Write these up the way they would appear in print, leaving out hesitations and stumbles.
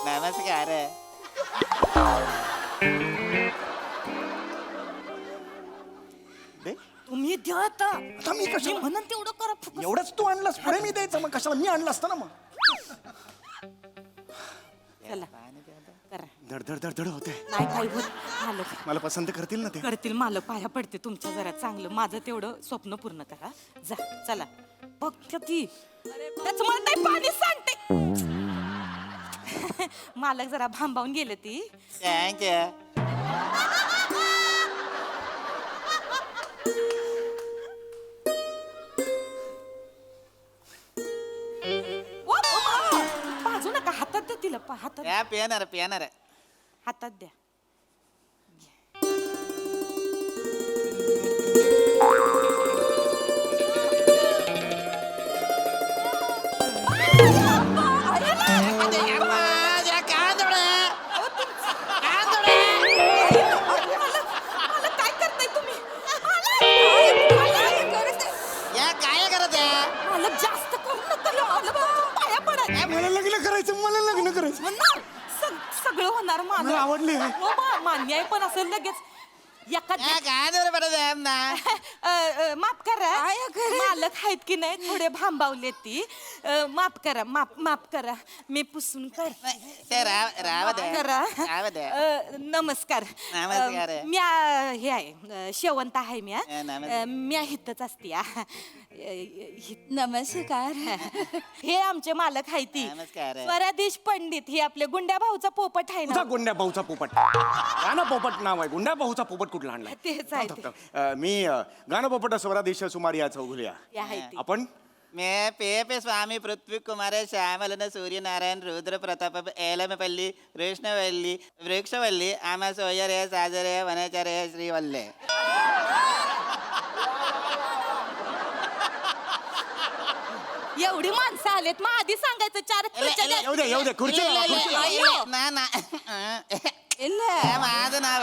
नमस्कार. दे. तुम्ही द्या आता. आता मी कशाला? म्हणून तेवढं करा फुकट. एवढंच तू आणलास पुढे मी द्यायचं मग कशाला मी आणलं असतं ना मग. चला करा. धड धड धड धड होते. नाही काही होत मालक मला पसंत करतील ना ते. करतील मालक पाया पडते तुमच्या जरा चांगलं माझं तेवढं स्वप्न पूर्ण करा जा चला बघ ती त्याच मला नाही पाणी सांगते मालक जरा भांबावून गेले ती थँक्यू. बाजू नका हातात द्या तिला हातात या पिणार पिणार. हातात द्या मालक, काय करताय तुम्ही या काय करत आहे? मालक जास्त करू नका मालक, पाया पडा मला लग्न करायचं मला लग्न करायचं. होणार सगळं होणार मला मालक आवडली आहे. हो मान्य आहे पण असं लगेच एका या काय दर पडत आहे ना? माफ करा मालक आहेत की नाही थोडे भांबावले ती माफ करा माफ करा मी पुसून कर ते राव द्या. करा राव द्या. नमस्कार नमस्कार. मी हे आहे शेवंत आहे मी नमस्कार. मी हितच असते नमस्कार. हे आमचे मालक आहे ती नमस्कार. स्वरादेश पंडित हे आपले गुंड्या भाऊचा पोपट आहे तुझा ना गुंड्या भाऊचा पोपट. गाणं पोपट नाव आहे. गुंड्या भाऊचा पोपट कुठला आणलाय? तेच आहे ते. मी गाणं पोपट स्वरादेश सुमारी या चौघुल्या. हे आहे ती. आपण मैं पे स्वामी पृथ्वी कुमार श्यामलन सूर्यनारायण रुद्र प्रताप एलमपल्ली कृष्णवल्ली वृक्षवल्ली आमा सोयरे साजरे वनचरे श्रीवल्ले. एवढी माणसं आलेत मग आधी सांगायचं चार येऊ दे खुर्ची लावा, खुर्ची लावा. ना ना ಇಲ್ಲ या माझं नाव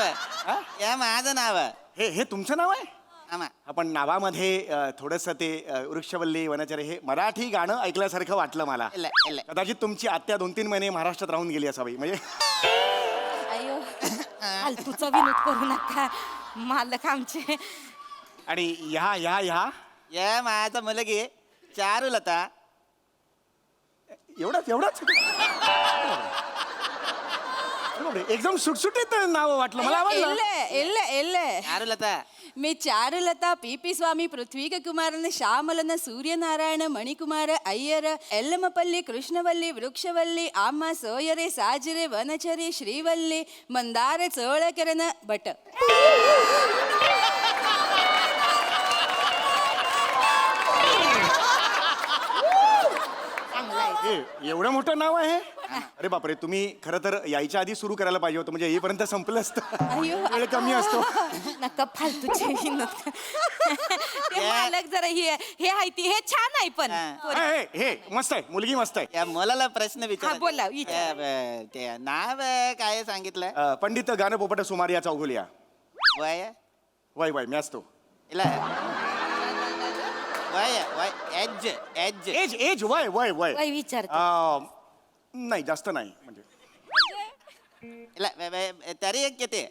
या माझं नाव हे तुमचं नाव आहे? आमा आपण नावामध्ये थोडस ते वृक्षवल्ली वनचरे हे मराठी गाणं ऐकल्यासारखं वाटलं मला. इल्ल, इल्ल. कदाचित तुमची आत्या 2-3 महिने महाराष्ट्रात राहून गेली असावी म्हणजे. ಅಯ್ಯೋ फालतूचा विनोद करू नका मालक आमचे आणि ह्या या माझा मुलगी चारुलता. एवढाच एकदम सुटसुटीत नाव वाटलं मला आवडलं. ಇಲ್ಲ ಇಲ್ಲ ಇಲ್ಲ चारुलता मी चारुलता ಪಿ ಸ್ವಾಮಿ ಪೃಥ್ವಿಕ ಕುಮಾರನ ಶ್ಯಾಮಲನ ಸೂರ್ಯನಾರಾಯಣ ಮಣಿಕುಮಾರ ಅಯ್ಯರ ಎಲ್ಲಮಪಲ್ಲಿ ಕೃಷ್ಣವಲ್ಲಿ ವೃಕ್ಷವಲ್ಲಿ ಆಮ್ಮ ಸೋಯರೆ ಸಾಜರೆ ವನಚರಿ ಶ್ರೀವಲ್ಲಿ ಮಂದಾರ ಚೋಳಕೆರನ ಭಟ್. एवढं मोठं नाव आहे. अरे बापरे, तुम्ही खरं तर यायच्या आधी सुरू करायला पाहिजे होतं म्हणजे येईपर्यंत संपलं असतं. अय्यो. वेळ कमी असतो. नका फालतूचे विनोद ते मालक जरा हे आहे ती हे छान आहे पण हे मस्त आहे, मुलगी मस्त आहे. या मुलाला प्रश्न हा विचार. बोला विचार ते नाव काय सांगितलं? पंडित गाणं पोपट सुमारी या चौघुल्या. वय वय मी असतो. इला वय वय एज एज एज वय काय विचार नाही जास्त नाही म्हणजे इला तरी एक किती?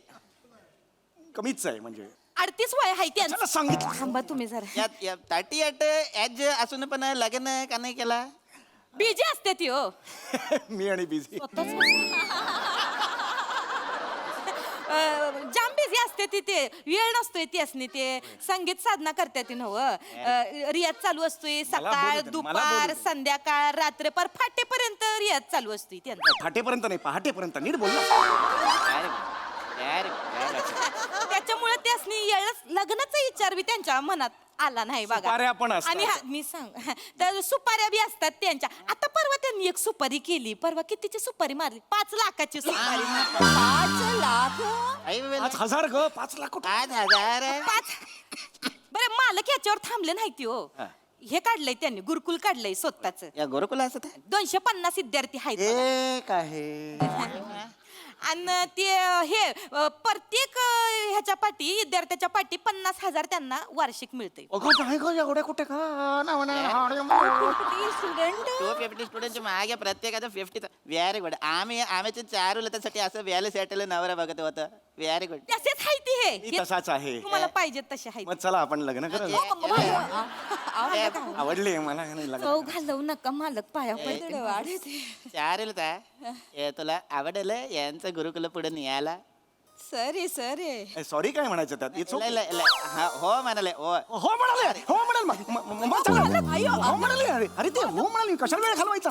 कमीच आहे म्हणजे. 38 वय आहे त्यांचं चला सांगितलं. थांबा तुम्ही जरा या 38 एज असून पण लग्न का नाही केला? बिजी असते ती हो मी आणि बिझी. जाम बिझी असते ती ते वेळ नसतोय ती असणे ते संगीत साधना करते ती नव रियाज चालू असतोय सकाळ दुपार संध्याकाळ रात्र पर फाटेपर्यंत रियाज चालू असतोय त्यांचा फाटेपर्यंत नाही पहाटेपर्यंत नीट बोल ना. त्याच्यामुळे त्यासनी लग्नाचा विचार बी त्यांच्या मनात आला नाही बघा. सुपाऱ्या पण असतात. आणि मी सांग तर सुपाऱ्या बी असतात त्यांच्या. आता परवा त्यांनी एक सुपारी केली परवा कितीची सुपारी मारली 5 लाखाची सुपारी मारली. 5 लाख 5,000 ग 5 लाख कुठं? 5,000 बरं मालक याच्यावर थांबले नाही ती हो हे काढलंय त्यांनी गुरुकुल काढलंय स्वतःच या गुरुकुला असत 250 विद्यार्थी आहेत बघा. एक आहे आणि ते हे प्रत्येक ह्याच्या पाठी विद्यार्थ्याच्या पाठी 50,000 त्यांना वार्षिक मिळते. अगं नाही गं, एवढे कुठे का स्टुडंट 250 स्टुडंटच्या मागे प्रत्येकाचं 50. Very good. आम्ही चारुलतासाठी असं वेल सेटल नवरा बघत होतं. Very good. तसेच आहे ते मी हे तसाच आहे. तुम्हाला पाहिजे तसे आहे मग चला आपण लग्न करू. आवडले मला नाही लग्न. चव घालवू नका मालक पाया पडते. वाढते. चारुलता तुला आवडलं यांचं गुरुकुल पुढे न्यायला? Sorry sorry. सॉरी काय म्हणायचं त्यात It's okay. हा, हो म्हणाले हो. हो म्हणाले, हो म्हणाल मग चला. हो म्हणाले. अरे ते हो म्हणाली, कशाला वेळ घालवायचा?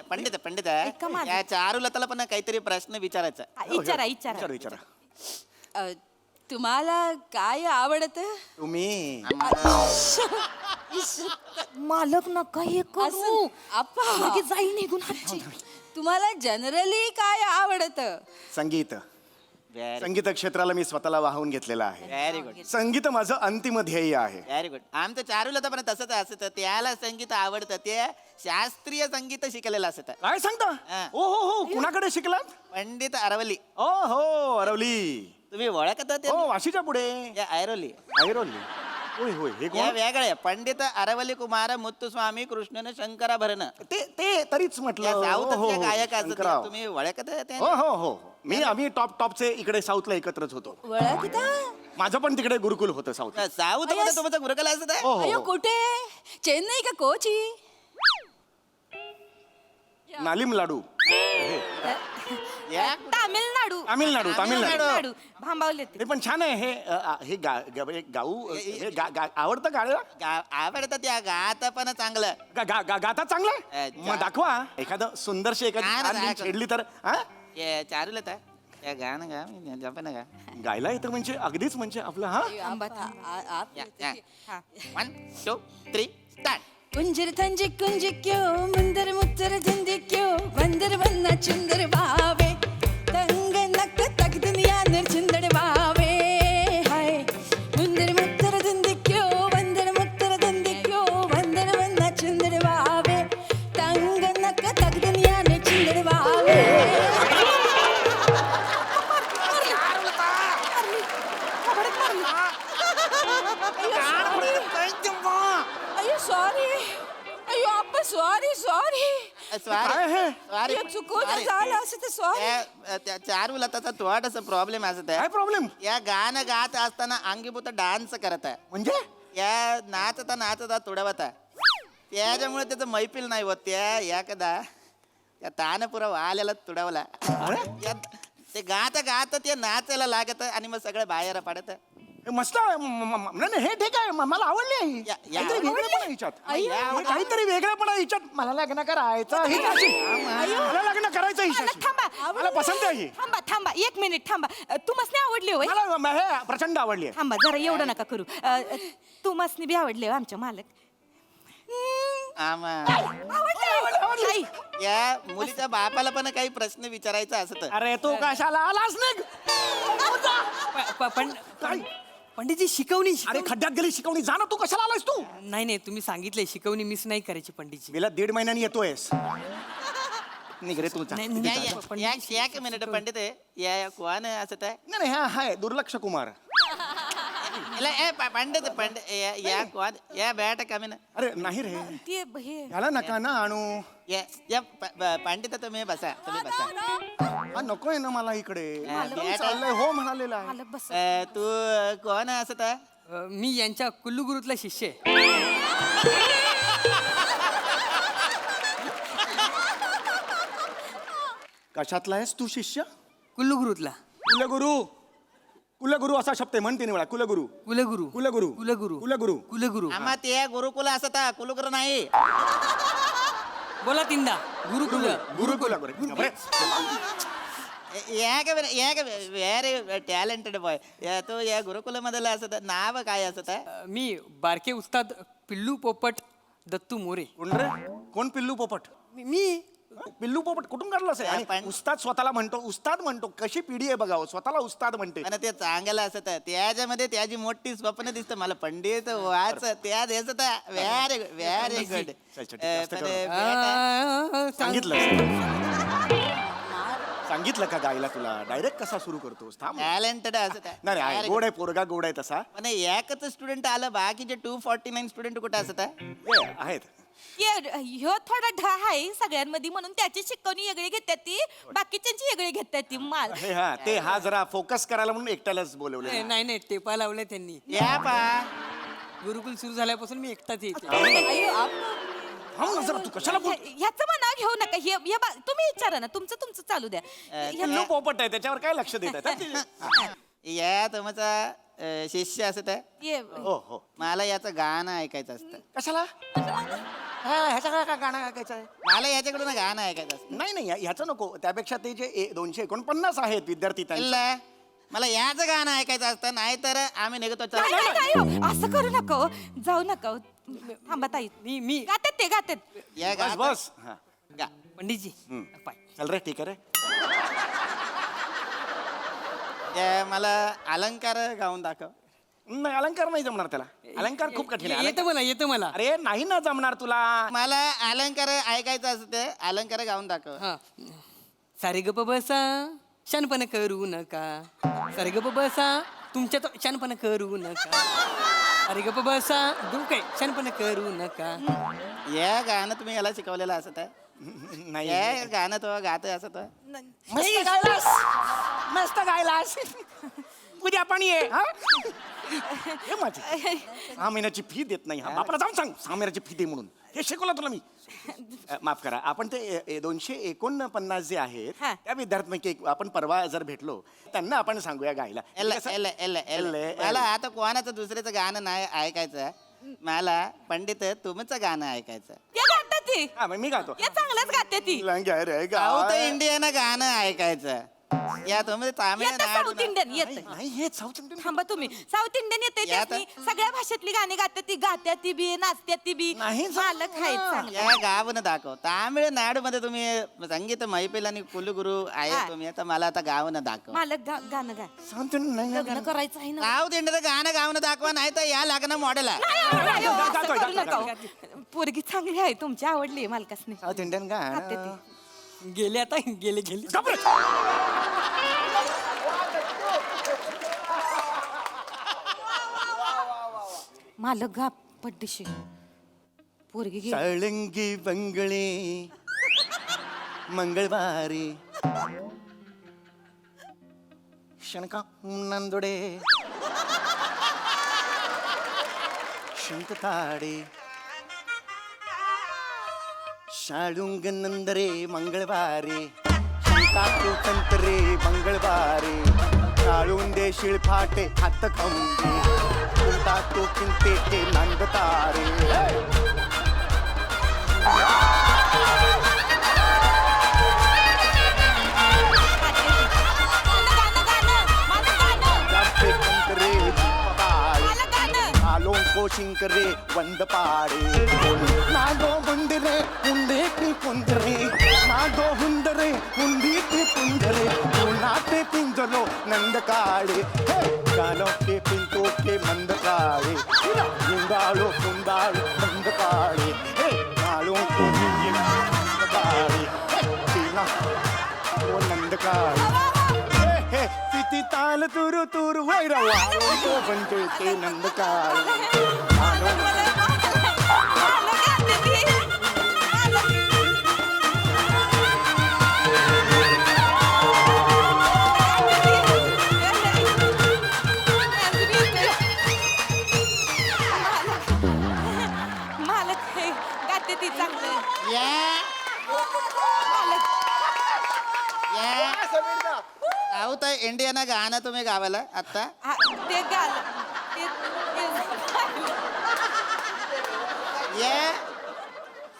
पंडित ऐका माझं. या चारुलताला पण काहीतरी प्रश्न विचारायचा. विचारा विचारा विचारा. तुम्हाला काय आवडत? तुम्ही मालक नका हे करू. असं आप्पा, लगेच जाई निघून हातची. तुम्हाला जनरली काय आवडत? संगीत. संगीत क्षेत्राला मी स्वतःला वाहून घेतलेला आहे. Very good. संगीत माझं अंतिम ध्येय आहे. Very good. आमचं चारुलता पण तसंच असतं. त्याला संगीत आवडतं. ते शास्त्रीय संगीत शिकलेलं असतं. काय सांगता? हा. ओ हो हो, कुणाकडे शिकलात? पंडित अरवली. ओ हो, अरवली. तुम्ही ओळखता ते? हो, वाशीच्या पुढे या ऐरोली. ऐरोली. होय होय, हे या कोण? वेगळे पंडित अरवली कुमार मुत्तुस्वामी कृष्णन शंकराभरण. ते तरीच म्हटलं. या हो, साऊथचे हो, गायक असतात. शंकरराव. तुम्ही ओळखता ते? हो हो हो, आम्ही टॉपचे इकडे साऊथला एकत्रच होतो. ओळखता? माझं पण तिकडे गुरुकुल होतं साऊथ. साऊथ मध्ये तुमचं गुरुकुल असत आहे? हो अयो हो, कुठे? चेन्नई का कोची? नालिम लाडू. या तामिळनाडू. तामिळनाडू. भांबावले ते. हे पण छान आहे. हे गाऊ आवडतं गाणं? आवडतं त्या गात पण चांगलं. गाता चांगलं आहे? मग दाखवा एखादं सुंदरशी एखादी गाणं छान दाखव. धून छेडली तर. हा, चारुलता या गाणं गा जपन गा. गायला येतं म्हणजे अगदीच म्हणजे आपलं. हा, थांबा, थांबा. या. हा. 1 2 3 स्टार्ट. कुंजर थंजी कुंज क्यों मुंदर मुत्तर धंधे क्यों बंदर बन्ना चुंदर बावे तंग नक तक दुनिया निर्चुंदर बावे हाय मुंदर मुत्तर धंधे क्यों बंदर मुत्तर धंधे क्यों बंदर बन्ना चुंदर बावे तंग नक तक दुनिया निर्चुंदर बावे. अयो सॉरी. अयो आप सॉरी सॉरी. काय हे? सॉरी चुकून झालं असं तर सॉरी. चारुलताचा थोडासा प्रॉब्लेम असत काय आहे. प्रॉब्लेम या गाणं गात असताना अंगीभूत डान्स करत आहे. म्हणजे? या नाचता तुडवता त्याच्यामुळे त्याचं मैफिल नाही होत. त्या एकदा त्या तानपुरा वाल्याला तुडवला. ते गात ते नाचायला लागत आणि मग सगळं बाहेर पडत. हे मस्त आहे. नाही हे ठीक आहे. मला आवडली आहे. काहीतरी वेगळेपणा हिच्यात. हे काहीतरी वेगळेपणा हिच्यात. मला लग्न करायचं हिच्याशी. मला लग्न करायचं हिच्याशी. थांबा. मला पसंत आहे ही. थांबा 1 मिनिट थांबा. तुम्हाला आवडले होय? मला हे प्रचंड आवडली आहे. थांबा जरा एवढं नका करू. तुम्हाला बी आवडले हो आमच्या मालक. आवडली. या मुलीच्या बापाला पण काही प्रश्न विचारायचा असत. अरे तू कशाला आलास निघ. काय? पंडितजी शिकवणी अरे खड्ड्यात गेली शिकवणी. जा ना, तू कशाला आलास तू? नाही तुम्ही सांगितलंय शिकवणी मिस नाही करायची पंडितजी. गेल्या 1.5 महिन्यानी येतोयस. निघ रे तू. नाही, नाही नाही. एक मिनिट पंडित या कोण असत आहे? नाही हा हाय दुर्लक्ष कुमार. पंडित या कोण या बॅट कमी ना. अरे नाही रे, ते हे याला नका ना आणू. या पंडित तुम्ही बसा. हा नकोय ना मला इकडे. मालक चाललंय हो म्हणालेला आहे. मालक बस. तू कोण असत आहे? मी यांच्या कुल्लू गुरुतला शिष्य आहे. कशातला आहेस तू शिष्य? कुल्लू गुरुतला. कुलगुरू असा शब्द आहे. म्हण 3 वेळा. कुलगुरू कुलगुरू कुलगुरू कुलगुरू कुलगुरू कुलगुरू. आम्हा ते गुरुकुल असत कुलगुरू नाही. बोला तीनदा. गुरुकुल. गुरुकुल. Very talented boy. तो या गुरुकुल मधला असत. नाव काय असत? मी बारके उस्ताद पिल्लू पोपट दत्तू मोरे. कोण रे? कोण पिल्लू पोपट? मी पिल्लू पोपट कुठून काढलं असेल? आणि पण- उस्ताद स्वतःला म्हणतो. उस्ताद म्हणतो. कशी पिढी आहे बघावं. स्वतःला उस्ताद म्हणते. आणि ते चांगलं असत. त्याच्यामध्ये त्याची मोठी स्वप्न दिसत मला. पंडित वाच त्या दिसत. Very good very good. चल, चल, जास्त करू. सांगितलं सांगितलं का गायला तुला डायरेक्ट कसा सुरू करतोस थांब टॅलेंटेड असं त्या. नाही आहे, गोड आहे पोरगा गोड आहे तसा पण एकच स्टुडंट आलं बाकीचे 249 स्टुडंट कुठे असत आहेत ह्यो थोडा ढा आहे सगळ्यांमध्ये म्हणून त्याची शिकवणी वेगळी घेतात ती बाकीच्यांची वेगळी घेतात ती माल हा जरा फोकस करायला म्हणून एकट्यालाच बोलवले नाही नाही टेपा लावले त्यांनी या पा गुरुकुल सुरू झाल्यापासून मी एकटाच येते थांब ना जरा तू कशाला बोल ह्याचं म्हणा घेऊ नका तुम्ही विचारा ना तुमचं तुमचं चालू द्या पिल्लू पोपट आहे त्याच्यावर काय लक्ष देत आहे या तुमचा शिष्य असत ये हो हो मला याचं गाणं ऐकायचं असतं कशाला ह्याच्या काय गाणं ऐकायचं आहे मला याच्याकडून गाणं ऐकायचं असतं नाही नाही ह्याचं नको त्यापेक्षा ते जे 249 आहेत विद्यार्थी त्यांचं इल्ला, मला याचं गाणं ऐकायचं असतं नाहीतर आम्ही निघतो चला. नाही, नाही, नाही, हो. असं करू नका हो. जाऊ नका हो. थांबा ताई मी गातात ते गातात या बस गातं. बस हा गा. पंडितजी पाय. चल रे ठीक आहे रे त्या मला अलंकार गाऊन दाखव. नाही अलंकार नाही जमणार त्याला अलंकार खूप कठीण आहे येतं मला अरे नाही ना जमणार तुला मला अलंकार ऐकायचं असतं अलंकार गाऊन दाखव. हा सारे गप बसा शानपण करू नका सारे गप बसा तुमच्या तो शानपण करू नका अरे गप बसा दुःख शानपण करू नका या गाणं तुम्ही याला शिकवलेलं असत नाही या गाणं तो गात असत मस्त गायलास मस्त गायलास उद्या पण ये हा? ये माझी 6 महिन्याची फी देत नाही हा बापाला जाऊन सांग 6 महिन्याची फी दे म्हणून हे शिकवलं तुला मी माफ करा आपण ते 249 जे आहेत हा. त्या विद्यार्थ्यांपैकी आपण परवा जर भेटलो त्यांना आपण सांगूया गायला मला आता कोणाचं दुसऱ्याचं गाणं नाही ऐकायचं मला पंडित तुमचं गाणं ऐकायचं. ते गातात ती हा, मग मी गातो हे चांगलंच गाते ती लंग्या रे साऊथ गाय. इंडियन गाणं ऐकायचं या तुम्ही येतं तामिळनाडू साऊथ इंडियन येत नाही हे साऊथ इंडियन थांबा तुम्ही साऊथ इंडियन येते या त्यासनी सगळ्या भाषेतली गाणी गात्यात ती बी नाचत्यात ती बी नाही मालक आहेत चांगलं या गावनं दाखव. तामिळनाडू मध्ये तुम्ही संगीत मैफिल आणि कुलगुरू आहे तुम्ही आता मला आता गावनं दाखव. मालक गाणं गा साऊथ इंडियन नाही लग्न करायचं आहे ना साऊथ इंडियन गाणं गावनं दाखवा नाही तर या लग्न मॉडेल आहे. नाही, हो, असं गातोय, करू गातोय, नका हो. पोरगी चांगली आहे तुमची आवडली मालकासनी साऊथ इंडियन गाते गाणं ती. गेले आता गेले मालक गा पड्डीशी पोरगी गेली. साळंगी बंगळे मंगळवारी शनका नंदोडे शंकताडे शाळुंग नंदरे मंगळवारी शंकातू कंतरे मंगळवारी शाळुंदे शिळफाटे हात खंबे तो किंते ते नांदतारे जाते कंतरे आलों को शिंकरे वंद पाड़े नागो बुंदरे हुंदे की कुंदरे नागो हुंदरे हुंदी की कुंदरे नाटे पिंजलो नंद काड़े गालों के पिंटो के मंद काड़े गुंगालो कुंदालो मंद काड़े गालों को मंद काड़े वो नंद काड़े तिथी ताल तुरु तुरु वैरवा तो बनते ते नंद काळे मालक हे गाते ती चांगलं या मालक या साऊथ इंडियन गाणं तुम्ही गावाला आता हा, ते गाल ये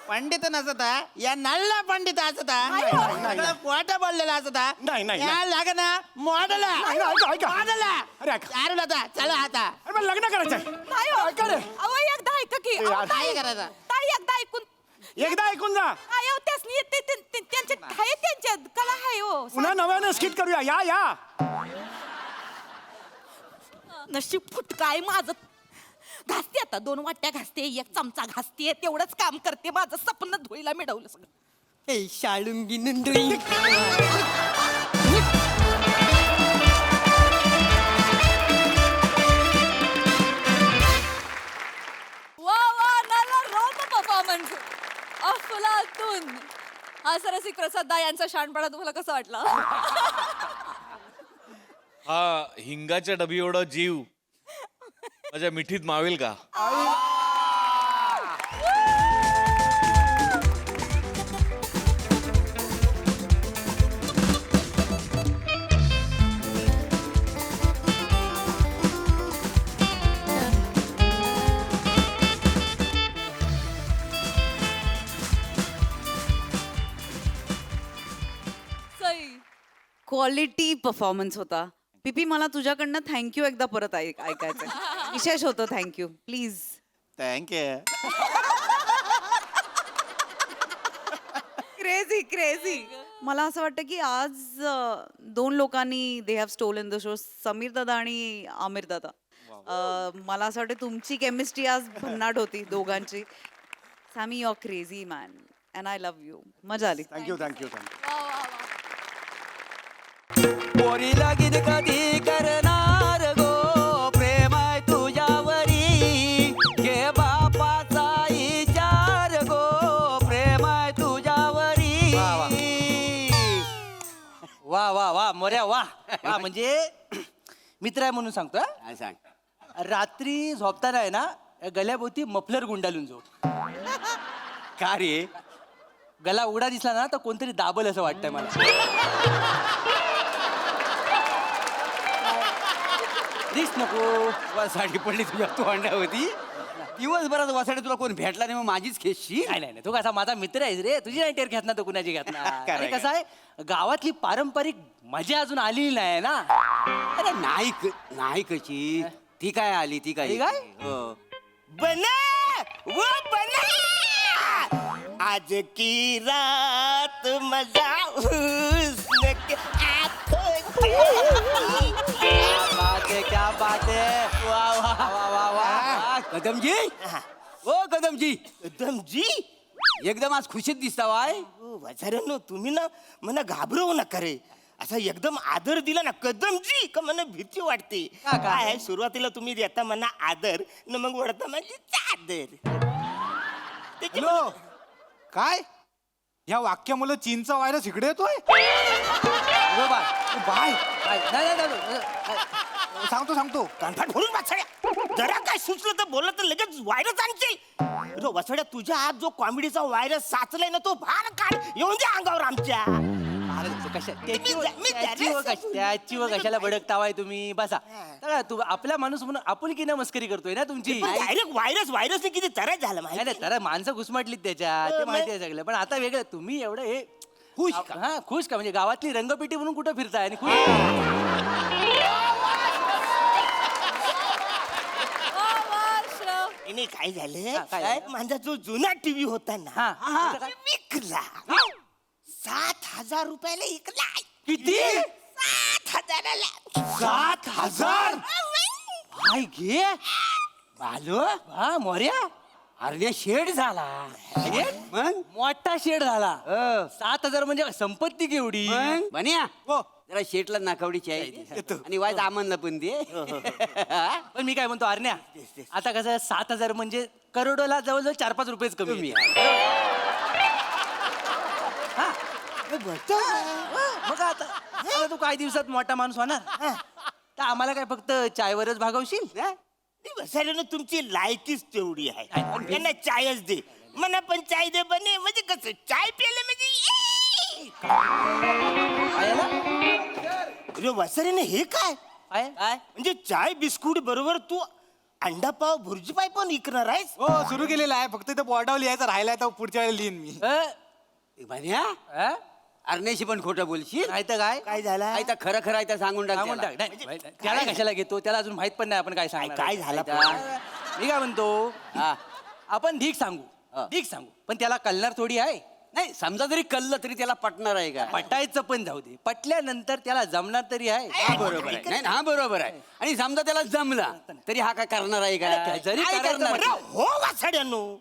पंडित नसता या नल्ला पंडित असता पोट बोललेला असता नाही, नाही, या लग्न मॉडेल नाही, ऐका, ऐका. मॉडेल अरे, ऐका. चालू आता चला आता अरे मला लग्न करायचंय नाही हो. ऐका रे. अहो, एकदा ऐका की अहो, यार. ताई, काय करायचं? ताई एकदा ऐकून एकदा ऐकून जा अहो, त्यासनी त्यांचे आहे त्यांच्या कला आहे हो पुन्हा नव्यानं स्किट करूया या नशीब फुटकाय माझं घासते आता 2 वाट्या घासते 1 चमचा घासते तेवढंच काम करते माझं सपन धुळीला मिळवलं सगळं ए शाळुंगी नंदोई अफलातून. हा सरसिक प्रसाद दा यांचा शहाणपणा तुम्हाला कसा वाटला? हा हिंगाच्या डबी एवढा जीव माझ्या मिठीत मावेल का? सई. क्वालिटी परफॉर्मन्स होता. पीपी मला तुझ्याकडनं थँक्यू एकदा परत ऐकायचं. विशेष होतं thank you please. Thank you. Crazy crazy. मला असं वाटतं की आज 2 लोकांनी they have stolen the show. Sameer दादा आणि आमिर दादा. मला असं वाटतं तुमची केमिस्ट्री आज भन्नाट होती दोघांची. Sammy you are crazy man and I love you. मजा आली. Thank you thank you thank you. पोरी लगीन कधी करणार गो प्रेम आहे तुझ्यावरी घे बापाचा विचार गो प्रेम आहे तुझ्यावरी. वा वा वा मोऱ्या वा वा. म्हणजे मित्र आहे म्हणून सांगतो हा? सांग. रात्री झोपताना आहे ना गल्याभोवती मफलर गुंडाळून झोप. का रे? गला उघडा दिसला ना तर कोणतरी दाबल असं वाटतंय मला. रिस्क नको. वासाडी पडली तुझ्या तोंडावरती. दिवसभरात वासाडी तुला कोण भेटला नाही मग माझीच खेशी. नाही नाही तू कसा माझा मित्र आहेस रे. तुझी नाही टेर घेत ना तो कुणाची घेत ना. खरंय आणि कसं आहे गावातली पारंपरिक मजा अजून आलेली नाही ना. अरे नाही कशी ती काय आली ती काय ती काय? हो. बना वो बना आज की रात मजा हुस्न के आंखों की. क्या बात है वा वा वा वा वा. कदमजी ओ कदमजी एकदम जी. एकदम आज खुशीत दिसता वाय. वाचाऱ्यांनो तुम्ही ना मला घाबरवू नका रे. असा एकदम आदर दिला ना कदमजी का मला भीती वाटते. काय आहे, सुरुवातीला तुम्ही देता मला आदर न मग वडता माझी चादर. हॅलो काय ह्या वाक्यामुळे चीनचा व्हायरस इकडे येतोय. अगं बाय. बाय नाही नाही नाही. सांगतो कानफाट भरून वाचड्या जरा काय सुचलं तर बोललं तर लगेच व्हायरस आणशील. रो वाचड्या तुझ्या आत जो कॉमेडीचा व्हायरस साचलाय ना तो फार काढ येऊन दे अंगावर आमच्या. त्याची व कशाला भडकतावाय तुम्ही बसा. तर तू आपला माणूस म्हणून आपुलकीनं मस्करी करतोय ना तुमची. डायरेक्ट व्हायरसने किती त्रास झाला नाही माहिती. नाही, तर माणसं घुसमटलीत त्याच्यात ते माहिती आहे सगळं. पण आता वेगळं तुम्ही एवढं हे खुश का? हा खुश का म्हणजे गावातली रंगपेटी म्हणून कुठं फिरताय आणि खुश. नाही काय हा, झालं काय झालं? माझा जो जुना टीव्ही होता ना हा, हा. विकला. 7,000 रुपयाला विकला. किती? 7,000ला. 7,000. काय घे बालो हा मोर्या. अरे शेड झाला. मग मोठा शेड झाला. 7,000 म्हणजे संपत्ती केवढी. मग बन्या हो. जरा शेटला नाकावडीची आहे आणि वाईट आम्हाला पण दे. पण मी काय म्हणतो आरण्या आता कसं 7,000 म्हणजे करोडोला जवळजवळ 4-5 रुपयेच कमी कमी आहे. हा. मग आता तू काही दिवसात मोठा माणूस होणार तर आम्हाला काय फक्त चायवरच भागवशील. बसायला तुमची लायकीच तेवढी आहे. त्यांना चायच दे मला पण चाय दे बने म्हणजे कसं चाय प्यायला म्हणजे वसाऱ्याने हे काय काय म्हणजे चाय बिस्कुट बरोबर तू अंडा पाव भुर्जी पाय पण विकणार आहेस. हो सुरू केलेला आहे फक्त इथं बोर्डावर लिहायचं राहिलाय तर पुढच्या वेळेला लिहिन मी. बन्या अरण्याशी पण खोटं बोलशील. नाही तर काय काय झाला आहे तर खरं खरं आहे तर सांगून टाक सांगून त्याला. टाक. नाही, त्याला कशाला घेतो त्याला अजून माहित पण नाही आपण काय सांगणार. काय झालं आहे. मी काय म्हणतो हा. आपण ढीक सांगू ढीक सांगू पण त्याला कळणार थोडी आहे. नाही समजा जरी कल्लं तरी त्याला पटणार आहे का? पटायचं पण जाऊ दे पटल्यानंतर त्याला जमणार तरी आहे. हा, बरोबर आहे. नाही हा बरोबर आहे. आणि समजा त्याला जमला तरी हा काय करणार आहे का? जरी काय करायचं करणार? अरे हो वासाड्यांनो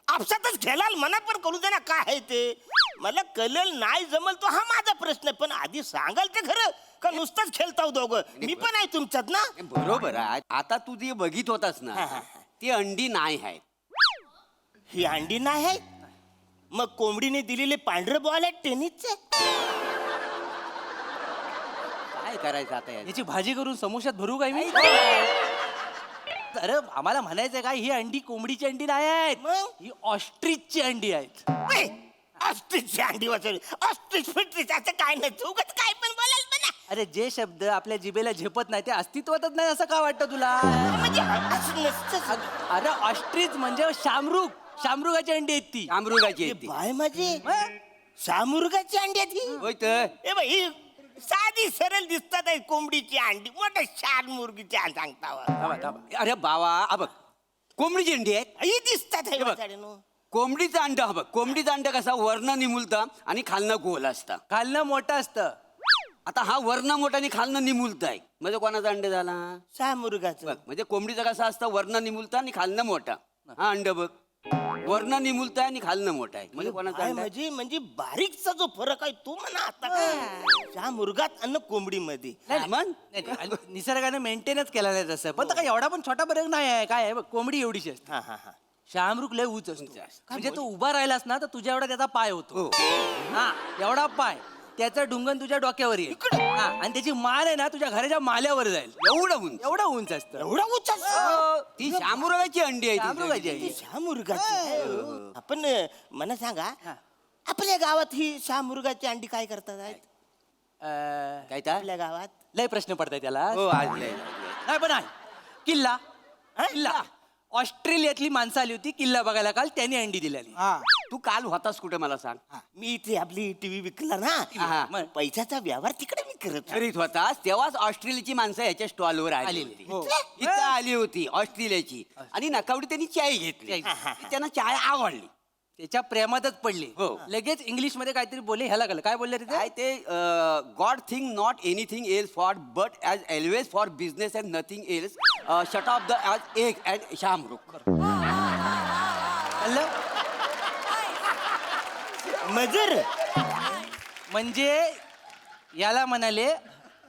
आपसातच खेळाल मनात पण करू दे ना काय आहे ते. मला कळेल नाही जमल तो हा माझा प्रश्न आहे पण आधी सांगाल ते खरं का नुसतंच खेळताव दोघं. मी पण आहे तुमच्यात ना. बरोबर आहे. आता तू जे बघित होतास ना ती अंडी नाही आहेत. ही अंडी नाही आहे मग कोंबडीने दिलेले पांढरं बॉल आहे टेनिसचे. काय करायचं आता याचं? याची भाजी करून समोशात भरू काय मी अरे आम्हाला म्हणायचं काय ही अंडी कोंबडीची अंडी नाही आहेत मग? ही ऑस्ट्रिचची अंडी आहेत. ऑस्ट्रिचची अंडी वाचवली. ऑस्ट्रिच फिट्रिच असं काय नाही, उगाच काय पण बोलाल म्हणा. अरे जे शब्द आपल्या जिभेला झेपत नाही ते अस्तित्वातच नाही असं का वाटतं तुला? म्हणजे असं नसतं. अरे ऑस्ट्रिच म्हणजे शामरुगाची अंडी आहेत ती. शामरुगाची आहे ती. बाय माझी शामुर्गाची अंडी आहे ती. होय तर ए बाई साधी सरळ दिसतात आहे कोंबडीची अंडी, मोठं शारमुर्गीची अंडी सांगता. थांबा, थांबा. अरे बाबा हा बघ कोंबडीची अंडी आहेत. ही दिसतात आहे हे बघ. वाचाड्यानो. कोंबडीचं अंड हा बघ कोंबडीचं अंड कसा वर्ण निमुलतं आणि खालनं गोल असतं. खालनं मोठं असतं. आता हा वर्ण मोठा आणि खालनं निमुलत आहे म्हणजे कोणाचा अंड झाला? शामुर्गाचं. बघ म्हणजे कोंबडीचं कसं असतं वर्ण निमुलतं आणि खालनं मोठा. हा अंड बघ वर्ण निमुलत आहे आणि खालनं मोठा आहे म्हणजे कोणाचा बाय अंड आहे? माझी म्हणजे बारीकचा जो फरक आहे तो म्हणा आता शामुर्गात आणि कोंबडीमध्ये. मग नाही, निसर्गाने मेंटेनच केला नाही तसं पण काय एवढा पण छोटा फरक नाही आहे. काय आहे बघ कोंबडी एवढीशी असते. हा हा हा. शामरुख लय उंच असतो म्हणजे तू उभा राहिलास ना तर तुझ्या एवढा त्याचा पाय होतो. हा एवढा पाय त्याचं ढुंगण तुझ्या डोक्यावर येईल. हा, आणि त्याची माल आहे ना तुझ्या घराच्या माल्यावर जाईल. एवढं उंच असतं. एवढा उच्च ती शामुरगाची अंडी आहे ती. शामरुगाची आहे. शामुर्गाची. आपण मला सांगा आपल्या गावात ही शामुर्गाची अंडी काय करतात आहेत? काय त्या आपल्या गावात लय प्रश्न पडताय त्याला. हो आज लय. नाही पण आहे किल्ला किल्ला ऑस्ट्रेलियातली माणसं आली होती किल्ला बघायला काल त्यांनी अंडी दिलेली. तू काल होतास कुठे मला सांग? मी इथे आपली टीव्ही विकला ना, हा. मग पैशाचा व्यवहार तिकडे मी करत होतो. करीत होतास तेव्हाच ऑस्ट्रेलियाची माणसं याच्या स्टॉलवर आली होती. इथं आली होती ऑस्ट्रेलियाची आणि नकावडी त्यांनी चाय घेतली. त्यांना चाय आवडली. त्याच्या प्रेमातच पडले. हो. लगेच इंग्लिश मध्ये काहीतरी बोलले ह्याला कळलं काय बोलले तिथे. काय ते God think not anything else for but as always for business and nothing else shut off the as egg and शामरुख. कळलं? मजर म्हणजे याला म्हणाले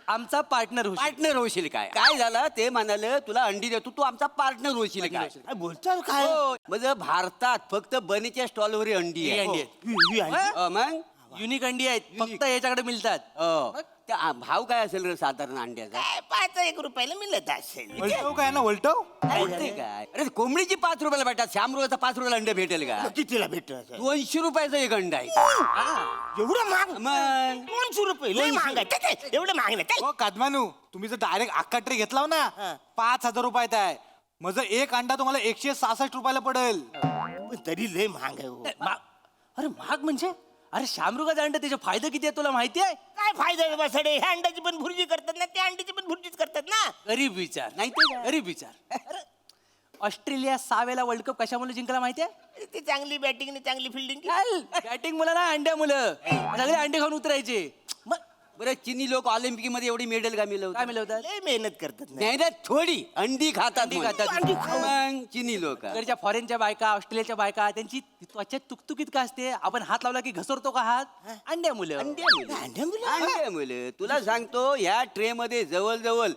आमचा पार्टनर होशील. पार्टनर होशील काय? काय झालं ते म्हणाले तुला अंडी देतो तू आमचा पार्टनर होशील काय? काय बोलतो काय? हो. म्हणजे भारतात फक्त बनीच्या स्टॉलवर अंडी ही आहे. अंडी आहेत. ही अंडी? मग युनिक अंडी आहेत फक्त याच्याकडे मिळतात. त्या भाव काय असेल रे साधारण अंड्याचा? काय 5 रुपयाला मिळत असेल. वलटव काय ना वलटव बोलते काय? अरे कोंबडीची 5 रुपयाला भेटतात शामरुगाचा 5 रुपयाला अंड भेटेल का? कितीला भेटत असेल? 200 रुपयाचं एक अंड आहे. एवढं महाग? मग 200 रुपये लय महाग आहे. काय काय? एवढं महाग नाही काय? हो कादमानू तुम्ही जर डायरेक्ट अख्खा ट्रे घेतला ना 5,000 रुपयात आहे. माझं एक अंडा तुम्हाला 166 रुपयाला पडेल. पण तरी लय महाग आहे हो. अरे महाग म्हणजे अरे शामरुगाचा अंड त्याचे फायदे किती आहे तुला माहिती आहे? काय फायदा आहे बसाडे? ह्या अंड्याची पण भुर्जी करतात ना, त्या अंड्याची पण भुर्जीच करतात ना. गरीब विचार नाही ते काय? गरीब विचार. अरे, ऑस्ट्रेलिया 6 वेळा वर्ल्ड कप कशामुळे जिंकला माहिती आहे? ती चांगली बॅटिंग चांगली फिल्डिंग. बॅटिंग मुलं ना अंड्या मुलं सगळे अंडे खाऊन उतरायचे. मग बरं चिनी लोक ऑलिम्पिक मध्ये एवढी मेडल का काय मिळवतात? मिळवतात? लय मेहनत करतात ना. नाही ना थोडी अंडी खातात. अंडी मग. खातात. अंडी खाऊ. मग चिनी लोक इकडच्या फॉरेनच्या बायका ऑस्ट्रेलियाच्या बायका त्यांची त्वचा तुकतुकीत का असते? आपण हात लावला की घसरतो का हात? अंड्या मुलं. अंड्या मुलं? तुला सांगतो ह्या ट्रे मध्ये जवळजवळ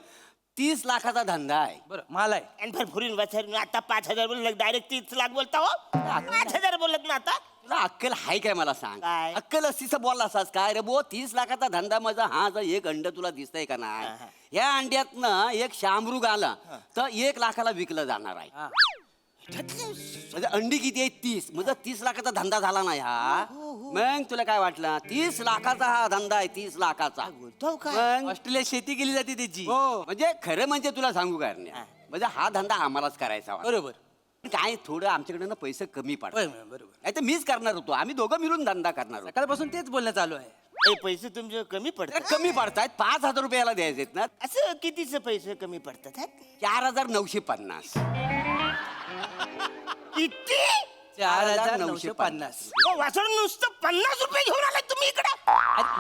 30 लाखाचा धंदा आहे. बरं मला आहे आणि भरभरून वाचारून आता 5,000 बोलत डायरेक्ट 30 लाख बोलता हो. 5,000 बोलत ना आता. तुला अक्कल हाय काय मला सांग? काय? अक्कल असतीस बोलला असास काय रे बो? 30 लाखाचा धंदा माझा हा जर एक अंड तुला दिसतंय का नाही? या अंड्यातनं एक शामरुग आला तर 1 लाखाला विकलं जाणार आहे. म्हणजे अंडी किती आहे? 30. म्हणजे 30 लाखाचा धंदा झाला नाही हा. मग तुला काय वाटलं? 30 लाखाचा हा धंदा आहे. 30 लाखाचा. बोलतो काय? मग ऑस्ट्रेलियात शेती केली जाते त्याची. म्हणजे खरं म्हणजे तुला सांगू काय म्हणजे हा धंदा आम्हालाच करायचा होता. बरोबर काय थोडं आमच्याकडे ना पैसे कमी पडतात. बरोबर. नाही तर मीच करणार होतो. आम्ही दोघं मिळून धंदा करणार होतो. सकाळपासून तेच बोलणं चालू आहे. हे पैसे तुमचे कमी पडतात. कमी पडतायत. 5,000 रुपयाला द्यायचे ना. असं कितीचे पैसे कमी पडतात हा? 4,950. किती? 4,950. वाचून नुसतं 50 रुपये घेऊन आलाय तुम्ही इकडे.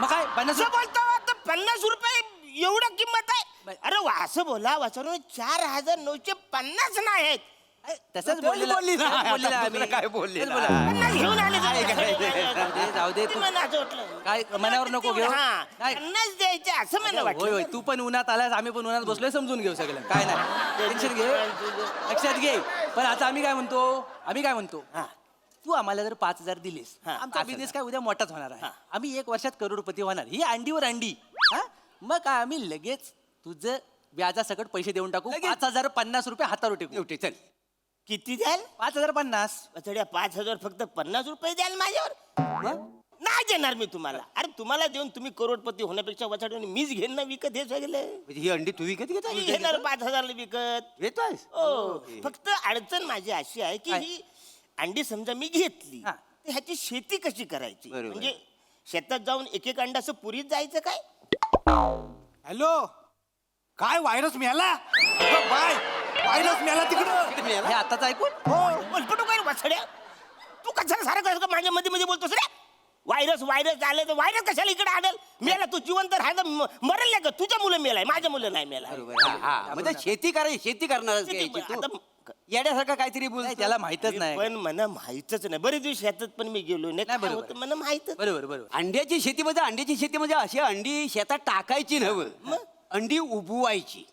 मग काय 50 असं बोलता आता 50 रुपये एवढं किंमत आहे? अरे असं बोला वाचून 4,950 नाही आहेत. तसंच तेच बोललेलं बोलली ना. बोललेलं आता आम्ही. दुसरं काय बोलली तेच ना. बोला. 50 घेऊन आले काय करायचं? जाऊ दे ते तू. मला असं वाटलं. काय मनावर नको घेऊ. हा, नाही. 50 द्यायचे असं मला होय होय वाटलं. तू पण उन्हात आलास आम्ही पण उन्हात बसलोय समजून घेऊ सगळं काय नाही टेन्शन घे लक्षात घे. पण आता आम्ही काय म्हणतो तू आम्हाला जर 5,000 दिलेस आमचा बिझनेस काय उद्या मोठाच होणार आहे आम्ही 1 वर्षात करोडपती होणार ही अंडीवर अंडी हा मग काय आम्ही लगेच तुझं व्याजासकट पैसे देऊन टाकू 5,050 रुपये हातावर टेकू एवढे चल किती द्याल 5,050 वचड्या 5,000 फक्त 50 रुपये द्याल माझ्यावर नाही देणार मी तुम्हाला. अरे तुम्हाला देऊन तुम्ही करोडपती होण्यापेक्षा वचड्याने मीच घेईन ना विकत हे सगळं. म्हणजे ही अंडी तू विकत मी घेतो घेणार 5,000 ला विकत. घेतोय हो फक्त अडचण माझी अशी आहे की ही अंडी समजा मी घेतली हा. तर ह्याची शेती कशी करायची बरोबर. म्हणजे शेतात जाऊन एक एक अंडा असं पुरीत जायचं काय. हॅलो काय व्हायरस मिळाला बाय व्हायरस मिळाला तिकडं हे आताच ऐकून बोलपटू काय वचड्या तू कशाला सारं कसं माझ्या मध्ये मध्ये बोलतोस रे. व्हायरस आले तर व्हायरस कशाला इकडे आणेल. मेला तू जिवंत राहायला मरेल नाही का. तुझ्या मुलं मेलाय माझ्या मुलं नाही मेलाय. बरोबर हा म्हणजे शेती करणारच घ्यायची तू आता येड्यासारखं काहीतरी बोल नाही, त्याला माहितच नाही पण मला माहितच नाही. बरेच दिवस शेतात पण मी गेलो नाही काय बरोबर. होतं मला माहितच. बरोबर अंड्याची शेती म्हणजे अशी अंडी शेतात टाकायची नव्हं अंडी उबवायची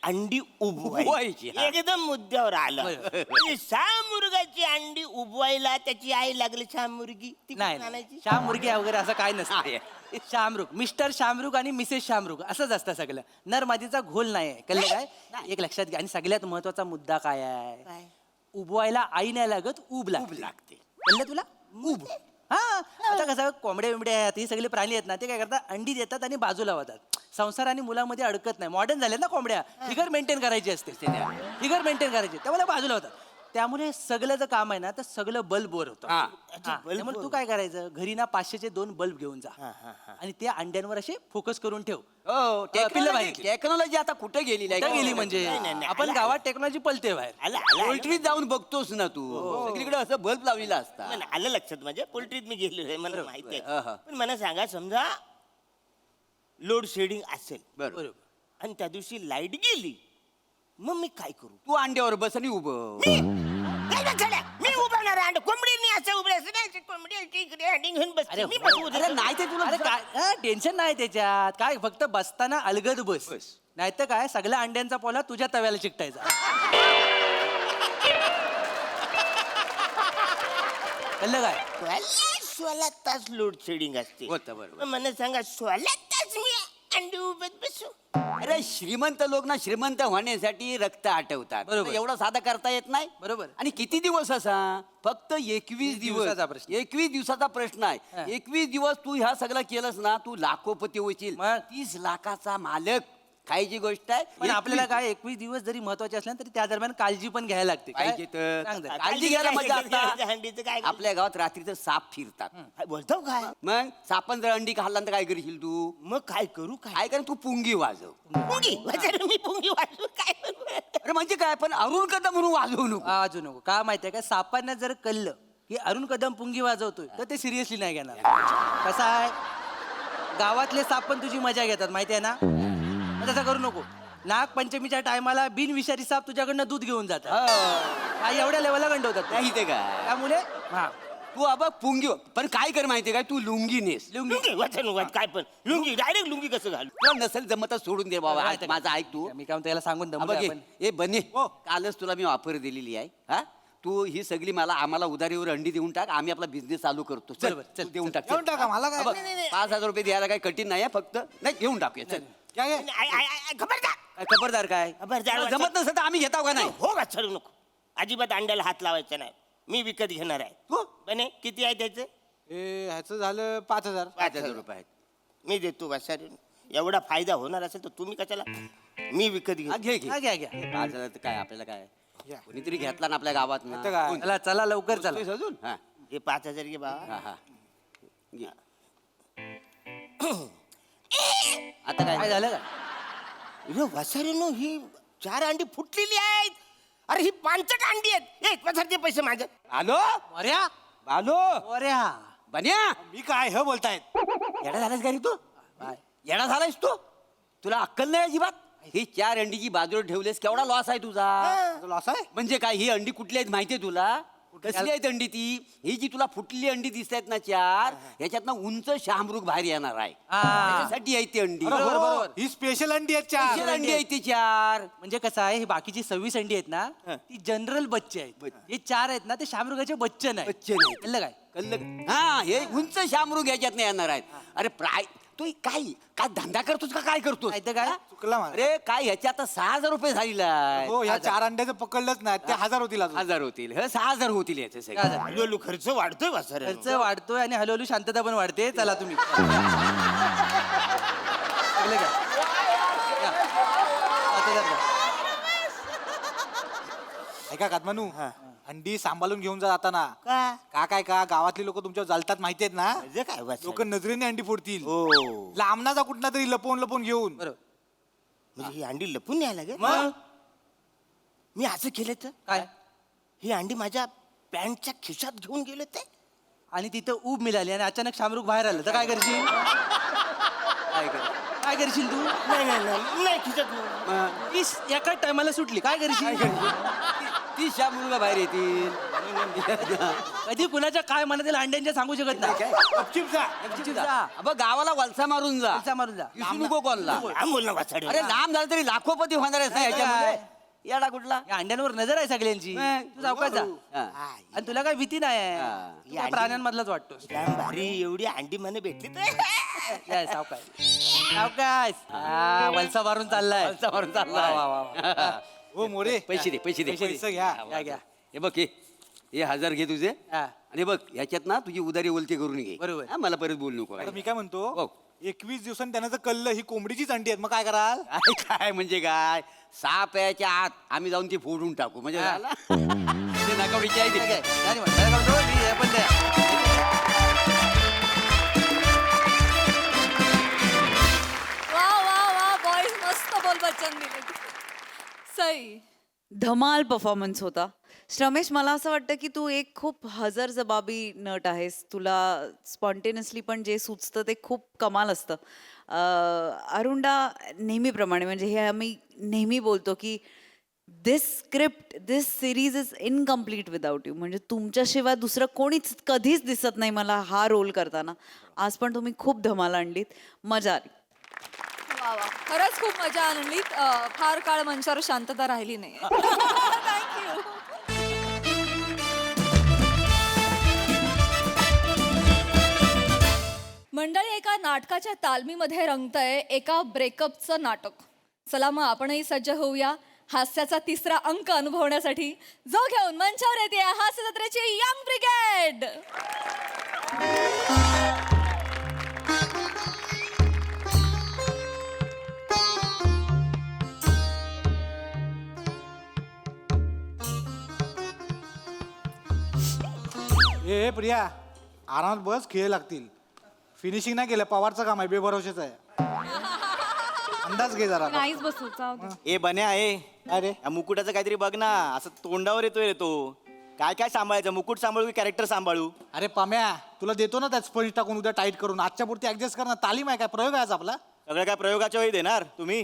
अंडी उबवायची, उबवायची हा. एकदम मुद्द्यावर आलं. ती शामुर्गाची अंडी उबवायला त्याची आई लागली शामुर्गी ती नाही कुठून आणायची? श्याम मुर्गी वगैरे असं काय नसतं शामरुग मिस्टर शामरुग आणि मिसेस शामरुग असंच असतं सगळं नर मादीचा घोल नाही आहे कळलं काय एक लक्षात घ्या आणि सगळ्यात महत्वाचा मुद्दा काय आहे काय? उबवायला आई नाही लागत उब लागते कळलं तुला उब हा आता कसं कोंबड्या बिंबड्या आहेत हे सगळे प्राणी आहेत ना ते काय करतात अंडी देतात आणि बाजूला होतात संसार आणि मुलामध्ये अडकत नाही मॉडर्न झाले ना कोंबड्या फिगर मेंटेन करायची असते फिगर मेंटेन करायची त्यामुळे बाजूला होतात त्यामुळे सगळं जर काम आहे ना तर सगळं बल्ब बोर होतं हा. हा, त्यामुळे तू काय करायचं घरी ना 500चे 2 बल्ब घेऊन जा आणि त्या अंड्यांवर असे फोकस करून ठेव हो पिल्लं बाहेर. टेक्नॉलॉजी आता कुठे गेली कुठं गेली म्हणजे आपण गावात टेक्नॉलॉजी पलते बाहेर आलं आलं पोल्ट्रीत जाऊन बघतोस ना तू सगळीकडे असं बल्ब लावलेला असता मला आलं लक्षात माझ्या पोल्ट्रीत मी गेलो आहे मला माहिती हा, हा. आहे. पण मला सांगा समजा लोड शेडिंग असेल बरोबर आणि त्या दिवशी लाईट गेली मग मी काय करू. तू अंड्यावर बस आणि उभं मी उभारणार अंड कोंबडीनी असं उभं कोंबडी इकडे अंडी घेऊन बसते मी बसवू अरे देतो. नाही ते तुला अरे काय टेन्शन नाही त्याच्यात काय फक्त बसताना अलगद बस नाही तर काय सगळ्या अंड्यांचा पोला तुझ्या तव्याला चिकटायचा कळलं काय 16 तास लोड शेडिंग असते. होतं बरोबर. मग मला सांगा 16 तास मी अंडी उभत बसू. अरे श्रीमंत लोक ना श्रीमंत होण्यासाठी रक्त आटवतात बरोबर. एवढं साधा करता येत नाही बरोबर. आणि किती दिवस असा फक्त 21 दिवसाचा दिवस प्रश्न. 21 दिवसाचा प्रश्न आहे 21 दिवस तू ह्या सगळं केलंस ना तू लाखोपती होशील मग? 30 लाखाचा मालक खायची गोष्ट आहे पण आपल्याला काय 21 दिवस जरी महत्वाचे असले तरी त्या दरम्यान काळजी पण घ्यायला लागते काय? पाहिजे तर. सांग जरा. काळजी घ्यायला मजा अंडीचं आता काय आपल्या गावात रात्रीचं साप फिरतात काय बोलतो काय मग सापान जर अंडी खाल्ला तर काय करशील तू मग काय करू काय काय कर तू पुंगी वाजव पुंगी वाजव, मी पुंगी वाजू काय करू? अरे म्हणजे काय पण अरुण कदम म्हणून वाजवू नको वाजू नको का माहितीये का सापांना जर कळलं की अरुण कदम पुंगी वाजवतोय तर ते सिरियसली नाही घेणार कसं आहे गावातले साप पण तुझी मजा घेतात माहितीये ना मग तसं करू नको नागपंचमीच्या टायमाला बिनविषारी साप तुझ्याकडनं दूध घेऊन जातात काय एवढ्या लेवलला गंडवतात नाही ते काय त्यामुळे हा तू आबा पुंगी पण काय कर माहितीये काय तू लुंगी नेस लुंगी वाचन वाच काय पण लुंगी डायरेक्ट लुंगी कसं घालू. तुला नसेल जमत तर सोडून दे बाबा माहिती आहे का? माझं ऐक तू मी काय म्हणतो याला सांगून हा, दमलोय बघ आपण. ए बने कालच तुला मी ऑफर दिलेली आहे हा तू ही सगळी आम्हाला उधारीवर अंडी देऊन टाक आम्ही आपला बिझनेस चालू करतो चल बरोबर, चल, तू देऊन टाक देऊन टाका, मला काय? 5,000 रुपये द्यायला काही कठीण नाही आहे, फक्त नाही घेऊन टाकूया चल काय काय? खबरदार काय खबरदार काय खबरदार. तुला जमत नसेल तर आम्ही घेताव का नाही हो का चढू नको अजिबात अंड्याला हात लावायचा नाही मी विकत घेणार आहे. तू बने किती आहे त्याचं ए ह्याचं झालं 5,000 5,000 रुपये आहेत. मी देतो बसारी एवढा फायदा होणार असेल तर तुम्ही कशाला मी विकत हा, घेऊ. घे हा, घ्या घ्या 5,000 तर काय आपल्याला काय घ्या. कोणीतरी घेतला ना आपल्या गावात घेतं काय? चला चला लवकर चला अजून हा हे 5,000 घे बाबा. हा हा घे. आता काय काय झालं का वसारीनो ही 4 अंडी फुटलेली आहेत. अरे ही 5 अंडी आहेत. एक वसारचे पैसे माझे. आलो अऱ्या आलो अऱ्या बन्या मी काय हे बोलतायत येडा झालास का रे तू येडा झालायस तू तुला अक्कल नाही अजिबात ही 4 अंडीची बाजूला ठेवलेस केवढा लॉस आहे तुझा लॉस आहे म्हणजे काय ही अंडी कुठली आहेत माहितीये तुला कसली आहेत अंडी ती? ही जी तुला फुटलेली अंडी दिसत आहेत ना चार, ह्याच्यातनं उंच शामरुग बाहेर येणार आहे. त्याच्यासाठी आहेत ती अंडी. बरोबर, बरोबर. ही स्पेशल अंडी आहेत चार. Special अंडी आहेत ती चार. म्हणजे कसं आहे, ही बाकीची 26 अंडी आहेत ना ती जनरल बच्चे आहेत. हे 4 आहेत ना ते शामरुगाचे बच्चे नाही. बच्चे नाहीत. कळलं काय? कळलं? हा, हे उंच शामरुग ह्याच्यात येणार आहेत. अरे तू काय काय धंदा करतोस का काय करतोस? नाही तर काय? चुकला माझा. अरे काय ह्याच्या आता 6,000 रुपये झालेला आहे. हो ह्या 4 अंड्याचं पकडलंच नाही ते 1000 होतील अजून. 1000 होतील. हे 6,000 होतील याचे सगळे. 6,000. हळूहळू खर्च वाढतोय वासर खर्च वाढतोय आणि हळूहळू शांतता पण वाढते. चला तुम्ही कळलं का? या. 7,000 द्या. ऐका कातमानू, अंडी सांभाळून घेऊन जा जाताना. का काय गावातली लोक तुमच्यावर जलतात माहितीयेत ना? म्हणजे काय वासर? लोक नजरेने अंडी फोडतील. हो लांबनाचा कुठला तरी लपवून घेऊन. बरोबर. म्हणजे ही अंडी लपून यायला लागेल. मग मी असं केलं तर काय? ही अंडी माझ्या पॅन्टच्या खिशात घेऊन गेले ते. आणि तिथं ऊब मिळाली आणि अचानक शामरुग बाहेर आलं तर काय करशील? काय करशील तू? नाही खिशात नाही. तीस एका टायमाला सुटली काय करशील? ती शामरुग बाहेर येतील. कधी कुणाच्या काय मनात येईल अंड्यांच्या सांगू शकत नाही. गपचीप जा. अब गावाला वलसा मारून जा. वलसा मारून जा. विसरू नको कॉलला. लांब बोल ना वासर. अरे लांब झालं तरी लाखोपती होणार आहेस ना ह्याच्यामध्ये. याडा कुठला? या अंड्यांवर नजर आहे सगळ्यांची. तू सावकाश जा. हा. आणि तुला काय भीती नाही आहे. हा. तू काय प्राण्यांमधलाच वाटतोस. लांब भारी एवढी अंडी મને भेटली तर या, सावकाश सावकाश. हा, वलसा मारून चाललाय. वलसा मारून चाललाय. वा, वा, वा. हो मोरे, पैसे दे पैसे दे. पैसे घ्या. घ्या. हे बघ हे 1000 घे तुझे. हा. आणि बघ ह्याच्यात ना तुझी उदारी ओलती करून घे. बरोबर. हा, मला परत बोलू नको. आता मी काय म्हणतो, हो. 21 दिवसांनी त्यानं जर कळलं ही कोंबडीचीच अंडी आहेत, मग काय कराल? काय म्हणजे काय, साप याच्या आत आम्ही जाऊन ती फोडून टाकू म्हणजे हा. झाला. ते नाकावडीची आहे ती. काय? नाही म्हणत. काय करतो? मी हे पण द्या. वा वा वा बॉईज मस्त बोल बच्चन दिले. सई. धमाल परफॉर्मन्स होता. श्रमेश, मला असं वाटतं की तू एक खूप हजरजबाबी नट आहेस. तुला स्पॉन्टेनियसली पण जे सुचतं ते खूप कमाल असतं. अरुंडा नेहमीप्रमाणे, म्हणजे हे आम्ही नेहमी बोलतो की this script, this series is incomplete without you. म्हणजे तुमच्याशिवाय दुसरं कोणीच कधीच दिसत नाही मला हा रोल करताना. आज पण तुम्ही खूप धमाल आणलीत, मजा आली. वा वा खरंच खूप मजा आणली. फार काळ मंचावर शांतता राहिली नाही. थँक्यू. मंडळी, एका नाटकाच्या तालमीमध्ये रंगतंय एका ब्रेकअपचं नाटक. चला मग आपणही सज्ज होऊया हास्याचा 3रा अंक अनुभवण्यासाठी, जो घेऊन मंचावर येते हास्य जत्रेची यंग ब्रिगेड. ए प्रिया, आरामात बस, खेळ लागतील. फिनिशिंग नाही केलं, पवारचं काम आहे, बेभरोशाचं आहे. अंदाज घे जरा. नाहीच बसू. ए बन्या आहे. अरे या मुकुटाचं काहीतरी बघ ना, असं तोंडावर येतोय रे तो. काय काय सांभाळायचं, मुकुट सांभाळू की कॅरेक्टर सांभाळू? अरे पाम्या, तुला देतो ना त्यात स्पंज टाकून उद्या टाईट करून. आजच्या पुरती ऍडजस्ट कर ना. तालीम आहे काय, प्रयोग आहे आज आपला. सगळं काय प्रयोगाच्या वेळी देणार तुम्ही?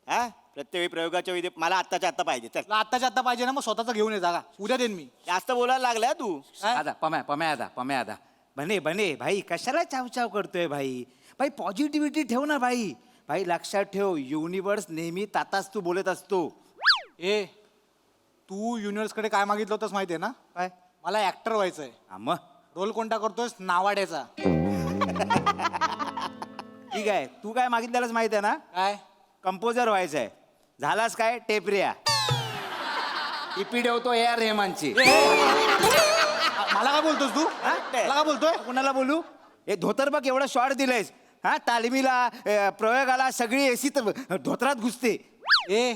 हा, प्रत्येक वेळी प्रयोगाच्या वेळी मला आत्ताच्या आत्ता पाहिजे. चल, तुला आत्ताच्या आत्ता पाहिजे ना, मग स्वतःच घेऊन ये जागा. उद्या देईन मी. जास्त बोलायला लागलाय तू. आदा पम्या आदा बने भाई कशाला चाव करतोय भाई. भाई पॉझिटिव्हिटी ठेव ना भाई. भाई लक्षात ठेव, युनिव्हर्स नेहमी ताताच तू बोलत असतो. ए, तू युनिव्हर्स कडे काय मागितलं होतंस माहितीये ना? काय मला ऍक्टर व्हायचंय. मग रोल कोणता करतोयस? नावाड्याचा. ठीक आहे, तू काय मागितलेलंच माहित आहे ना? काय? कंपोजर व्हायचंय. झालास काय? टेपरिया. टिपी ठेवतो ए आर रेहमानची. मला काय बोलतोस तू? मला काय बोलतोय? कुणाला बोलू? हे धोतर बघ एवढा शॉर्ट दिलायस. हा, तालमीला प्रयोगाला सगळी एसी तर धोतरात घुसते. ए,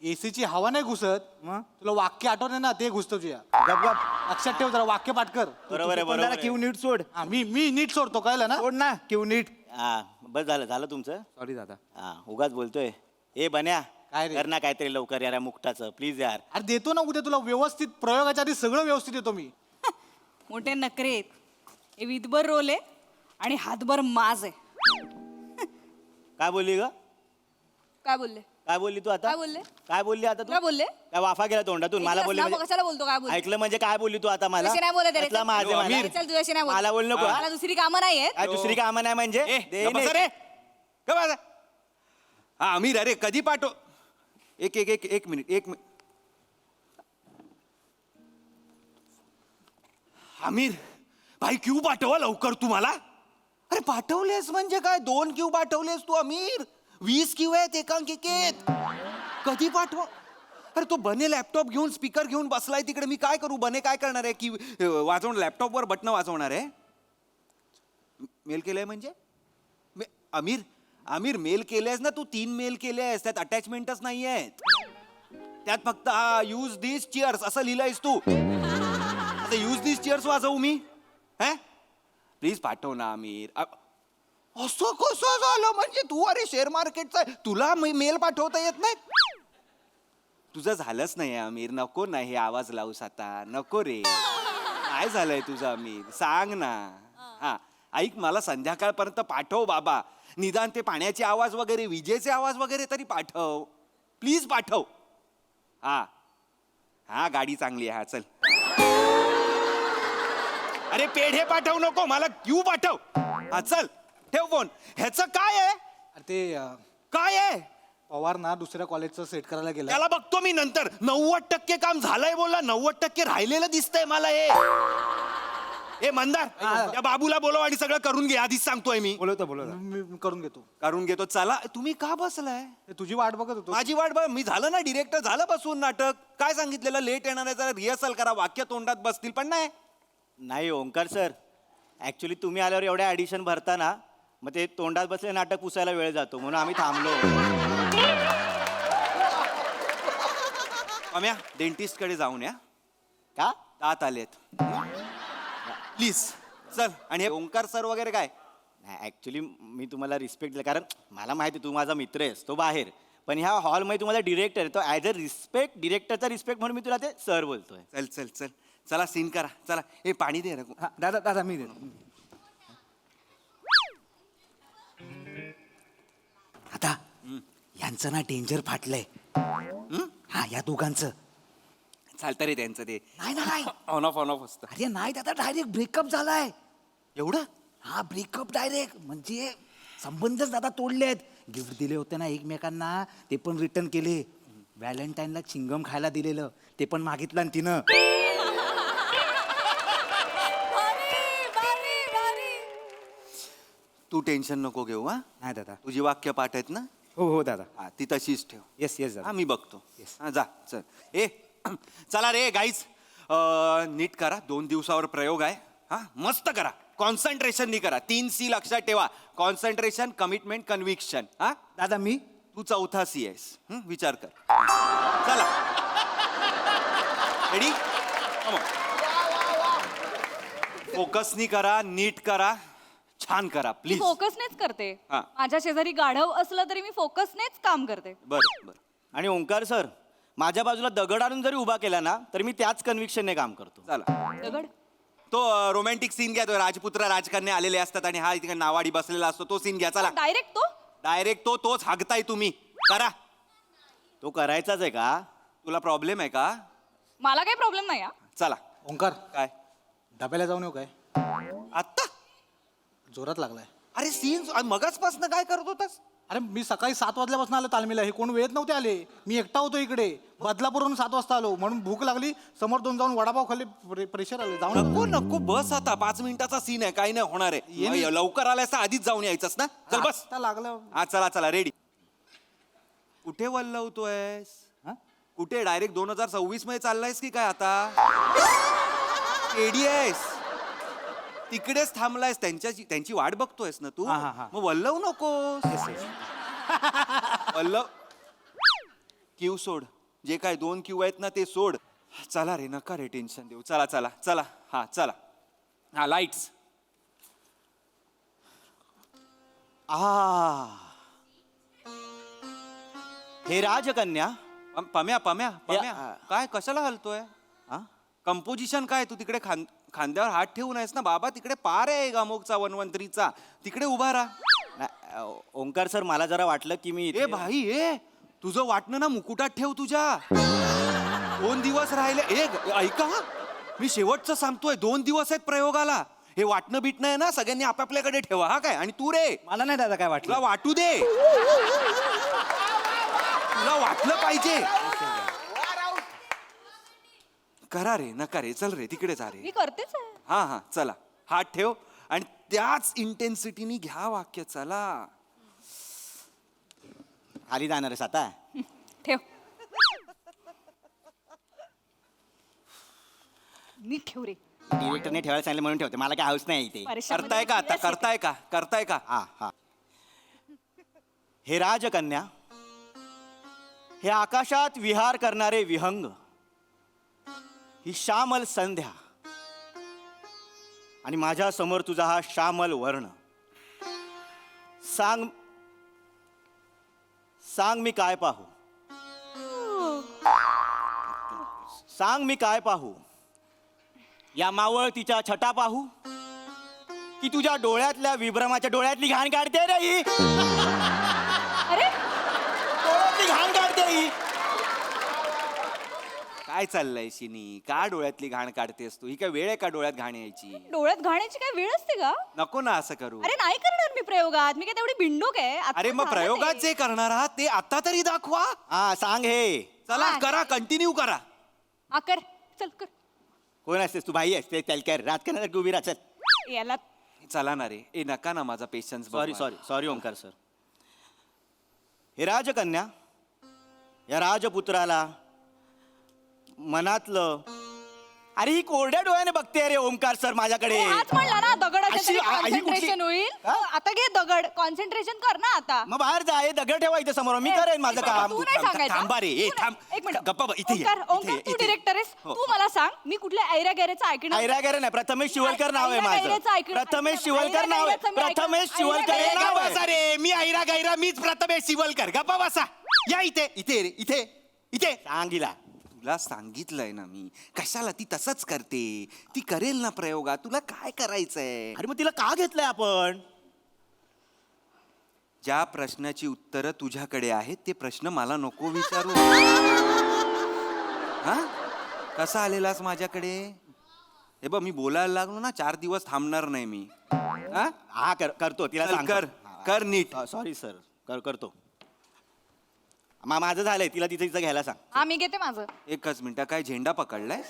एसीची हवा नाही घुसत. मग तुला वाक्य आठवणे ना, ते घुसतं तुझ्या. गप गप. लक्षात ठेव जरा, वाक्य पाठ कर. बरोबर आहे, बरोबर जरा आहे. किव नीट सोड. हा, मी नीट सोडतो, कळलं ना? सोड ना किव नीट. हा, बस झालं तुमचं. सॉरी दादा. हा, उगाच बोलतोय. ए बन्या, काय रे? कर ना काहीतरी लवकर यार, मुक्ताचं प्लीज यार. अरे देतो ना उद्या तुला व्यवस्थित. प्रयोगाच्या आधी सगळं व्यवस्थित देतो मी. मोठे नखरे आहेत. हे विधभर रोल आहे आणि हातभर माज आहे. काय बोलली ग? काय बोलले? काय बोलली तू आता काय बोलले? काय बोलली आता तू काय बोलले? काय वाफा गेला तोंडातून मला बोलली मग म्हणजे- कशाला बोलतो काय बोलतो ऐकलं म्हणजे काय बोलली तू आता मला तुझ्याशी नाही बोलत आहे रे. कसला माझे यो, मला? अमीर. चल तुझ्याशी नाही बोलत. मला बोल नको, हा? मला दुसरी कामं नाही आहेत. काय दुसरी कामं नाही म्हणजे दे नाही. हा अमीर अरे कधी पाठव एक मिनिट अमीर भाई क्यू पाठवा लवकर तू मला अरे पाठवलेस म्हणजे काय 2 क्यू पाठवलेस तू अमीर 20 क्यू आहेत एकांकिकेत कधी पाठव अरे तो बने लॅपटॉप घेऊन स्पीकर घेऊन बसलाय तिकडे मी काय करू बने काय करणार आहे की वाजवणार लॅपटॉपवर बटन वाजवणार आहे मेल केलंय म्हणजे अमीर अमीर मेल केलेस ना तू 3 मेल केले आहेस त्यात अटॅचमेंटच नाही आहेत त्यात फक्त हा यूज दिस चिअर्स असं लिहिलंयस तू आता यूज दिस चिअर्स वाजवू मी हे प्लीज पाठव ना अमीर असं कसं झालं म्हणजे तू अरे शेअर मार्केटचा तुला मेल पाठवता येत नाही तुझं झालंच नाही अमीर नको ना हे आवाज लावूस आता नको रे काय झालंय तुझं अमीर सांग ना हा ऐक मला संध्याकाळपर्यंत पाठव बाबा निदान ते पाण्याचे आवाज वगैरे विजेचे आवाज वगैरे तरी पाठव प्लीज पाठव हा हा गाडी चांगली आहे हा चल अरे पेढे पाठव नको मला क्यू पाठव हा चल ठेव फोन ह्याचं काय आहे अरे ते काय आहे पवार ना दुसऱ्या कॉलेजचं सेट करायला गेला. त्याला बघतो मी नंतर 90% काम झालंय बोला 90% राहिलेलं दिसतंय मला हे मंदार त्या बाबूला बोलव आणि सगळं करून घे आधीच सांगतोय मी बोलवतो मी करून घेतो. करून घेतो चला तुम्ही का बसलाय ते तुझी वाट बघत होतो. माझी वाट बघ मी झालं ना डिरेक्टर झालं बसून नाटक काय सांगितलेलं लेट येणार आहे जरा रिहर्सल करा वाक्य तोंडात बसतील पण नाही नाही ओंकार सर ऍक्च्युली तुम्ही आल्यावर एवढ्या ॲडिशन भरताना मग ते तोंडात बसले नाटक पुसायला वेळ जातो म्हणून आम्ही थांबलो अम्या डेंटिस्ट कडे जाऊन या का दात आलेत प्लीज चल आणि हे ओंकार सर वगैरे काय नाही ऍक्च्युली मी तुम्हाला रिस्पेक्ट दिला कारण मला माहिती आहे तू माझा मित्र आहेस तो बाहेर पण ह्या हॉलमध्ये तुम्हाला डिरेक्टर आहे तो ॲज अ रिस्पेक्ट डिरेक्टरचा रिस्पेक्ट म्हणून मी तुला ते सर बोलतोय चल चल चल चला सीन करा चला हे पाणी दे रे दादा दादा मी देतो. आता यांचं ना डेंजर फाटलंय हा या दोघांचं चालतं रे त्यांचं ते नाही नाही ऑन ऑफ असतं अरे नाही दादा डायरेक्ट ब्रेकअप झालाय. एवढं हा ब्रेकअप डायरेक्ट म्हणजे संबंधच दादा तोडलेत. गिफ्ट दिले होते ना एकमेकांना ते पण रिटर्न केले. व्हॅलेंटाईनला चिंगम खायला दिलेलं ते पण मागितलं ना तिनं. तू टेन्शन नको घेऊ हा नाही दादा. तुझी वाक्य पाठ आहेत ना हो हो दादा. हा ती तशीच ठेव येस येस हा दादा. मी बघतो हा जा चल ए चला रे गाईज नीट करा 2 दिवसावर प्रयोग आहे हा मस्त करा कॉन्सन्ट्रेशननी करा 3 C लक्षात ठेवा कॉन्सन्ट्रेशन कमिटमेंट कन्व्हिक्शन हा दादा मी तू 4था C आहेस विचार कर चला रेडी फोकसनी करा नीट करा छान करा प्लीज फोकसनेच करते हा. माझ्या शेजारी गाढव असलं तरी मी फोकसनेच काम करते बरं बरं आणि ओंकार सर माझ्या बाजूला दगड आणून जरी उभा केला ना तर मी त्याच कन्व्हिक्शनने काम करतो चला दगड तो रोमॅन्टिक सीन घ्या तो राजपुत्र राजकन्या आलेले असतात आणि हा इथे नावाडी बसलेला असतो तो सीन घ्या चला डायरेक्ट तो डायरेक्ट तोच हागताय तुम्ही करा तो करायचाच आहे का तुला प्रॉब्लेम आहे का मला काही प्रॉब्लेम नाही हा. चला ओंकार काय डब्याला जाऊन येऊ काय आत्ता जोरात लागलाय. अरे सीन मगाचपासून काय करत होतास अरे मी सकाळी 7 वाजल्यापासून आलो तालमीला. हे कोण वेळेत नव्हते आले. मी एकटा होतो इकडे बदलापूरवरून 7 वाजता आलो म्हणून भूक लागली समोर जाऊन वडापाव खाल्ले प्रेशर आले जाऊन नको नको बस आता 5 मिनिटाचा सीन आहे काही नाही होणार आहे लवकर आलायस तर आधीच जाऊन यायचंस ना चल बस आता लागलं. हा चला चला रेडी कुठे वल्लवतोयस कुठे डायरेक्ट 2026 मध्ये चाललायस की काय आता रेडी आहेस तिकडेच थांबलायस त्यांची वाट बघतोयस ना तू मग वल्लव नकोस वल्लव क्यू सोड जे काय 2 क्यू आहेत ना ते सोड चला रे नका रे टेन्शन देऊ चला चला चला हा चला हा लाईट्स हे राजकन्या पम्या पम्या पम्या या- काय कशाला हलतोय हा? कंपोजिशन काय तू तिकडे खांद्यावर हात ठेवून आहेस ना बाबा तिकडे पार आहे अमोकचा 113चा तिकडे उभा राहा ओंकार सर मला जरा वाटलं की मी ए इथे- भाई ए तुझं वाटणं ना मुकुटात ठेव तुझ्या. 2 दिवस राहिले. ऐका, मी शेवटचं सांगतोय, 2 दिवस आहेत प्रयोगाला. हे वाटणं बिटणं आहे ना, सगळ्यांनी आपापल्याकडे ठेवा. हा काय? आणि तू रे, मला नाही दादा काय वाटलं. तुला वाटू दे. तुला वाटलं पाहिजे. करा रे, नका रे, चल रे, तिकडे जा रे. मी करतेच आहे. हा हा, चला, हात ठेव आणि त्याच इंटेन्सिटीनी घ्या वाक्य. चला, खाली जाणार आहेस आता. ठेव. मी ठेव रे. डिरेक्टरने ठेवायला सांगितलं म्हणून ठेवते. मला काय हाऊस नाही इथे. करताय का आता? करताय का? करताय का? हा हा. हे राजकन्या, हे आकाशात विहार करणारे विहंग, ही श्यामल संध्या आणि माझ्या समोर तुझा हा श्यामल वर्ण. सांग सांग मी काय पाहू? सांग मी काय पाहू? या मावळतीच्या छटा पाहू की तुझ्या डोळ्यातल्या विभ्रमाच्या डोळ्यातली घाण काढते रे ही. अरे डोळ्यातली घाण काढते ही. काय चाललंय शिनी? का डोळ्यातली घाण काढतेस तू? ही काय वेळ आहे का डोळ्यात घाण यायची? डोळ्यात घाण्याची काय वेळ असते का? नको ना असं करू. अरे नाही करणार मी प्रयोगात. मी काय तेवढी बिंडूक आहे? आता अरे मग झालं प्रयोगात ते. जे करणार आहात ते आता तरी दाखवा. हा सांग हे. चला हा. करा, कंटिन्यू करा. हा, कर. चल कर. कोण असतेस तू? भाई असते त्याला राजकारणासाठी उभी राहत. याला चला ना रे. ए नका ना, माझा पेशन्स. Sorry Omkar sir. हे राजकन्या, या राजपुत्राला मनातलं, अरे ही कोरड्या डोळ्याने बघते रे ओंकार सर माझ्याकडे. आज म्हणला ना दगड अशी- ही कुठली- कॉन्सन्ट्रेशन होईल. हा? आता घे दगड, कॉन्सन्ट्रेशन कर ना आता. मग बाहेर जा, हे दगड ठेवा इथे समोर, मी करेन माझं काम. तू नाही सांगायचं. थांबा रे, ए, तू थांब. नाही. एक मिनिट. गप्पा बा, इथे ये, ओंकार, इथे ओंकार, ये, तू इथे ये. डिरेक्टर आहेस. हो. तू मला सांग, मी कुठल्या ऐऱ्या गैऱ्याचं ऐकणार? ऐरागैरे नाही, प्रथमेश शिवलकर नाव आहे माझं. ऐरागैऱ्याचं ऐकणार. प्रथमेश शिवलकर नाव आहे. ऐरागैऱ्याचं मी ऐकणार. प्रथमेश शिवलकर हे ऐरागैऱ्याचं नाव बसा आहे. रे, मी ऐरा गैरा, मीच प्रथमेश शिवलकर. गप्पा बसा. या इथे, इथे रे, इथे, इथे. सांगिला. तुला सांगितलंय ना मी, कशाला ती तसंच करते. ती करेल ना प्रयोगात. तुला काय करायचंय? अरे मग तिला का घेतलंय आपण? ज्या प्रश्नाची उत्तरं तुझ्याकडे आहेत ते प्रश्न मला नको विचारू. हा, कसा आलेलास माझ्याकडे? हे बघ, मी बोलायला लागलो ना, 4 दिवस थांबणार नाही मी. हा, हा करतो तिला चल, सांग. कर नीट. सॉरी सर, करतो. माझं झालंय, तिला तिचं घ्यायला सांग. हा, मी घेते माझं. एकच मिनिट, काय झेंडा पकडलाय?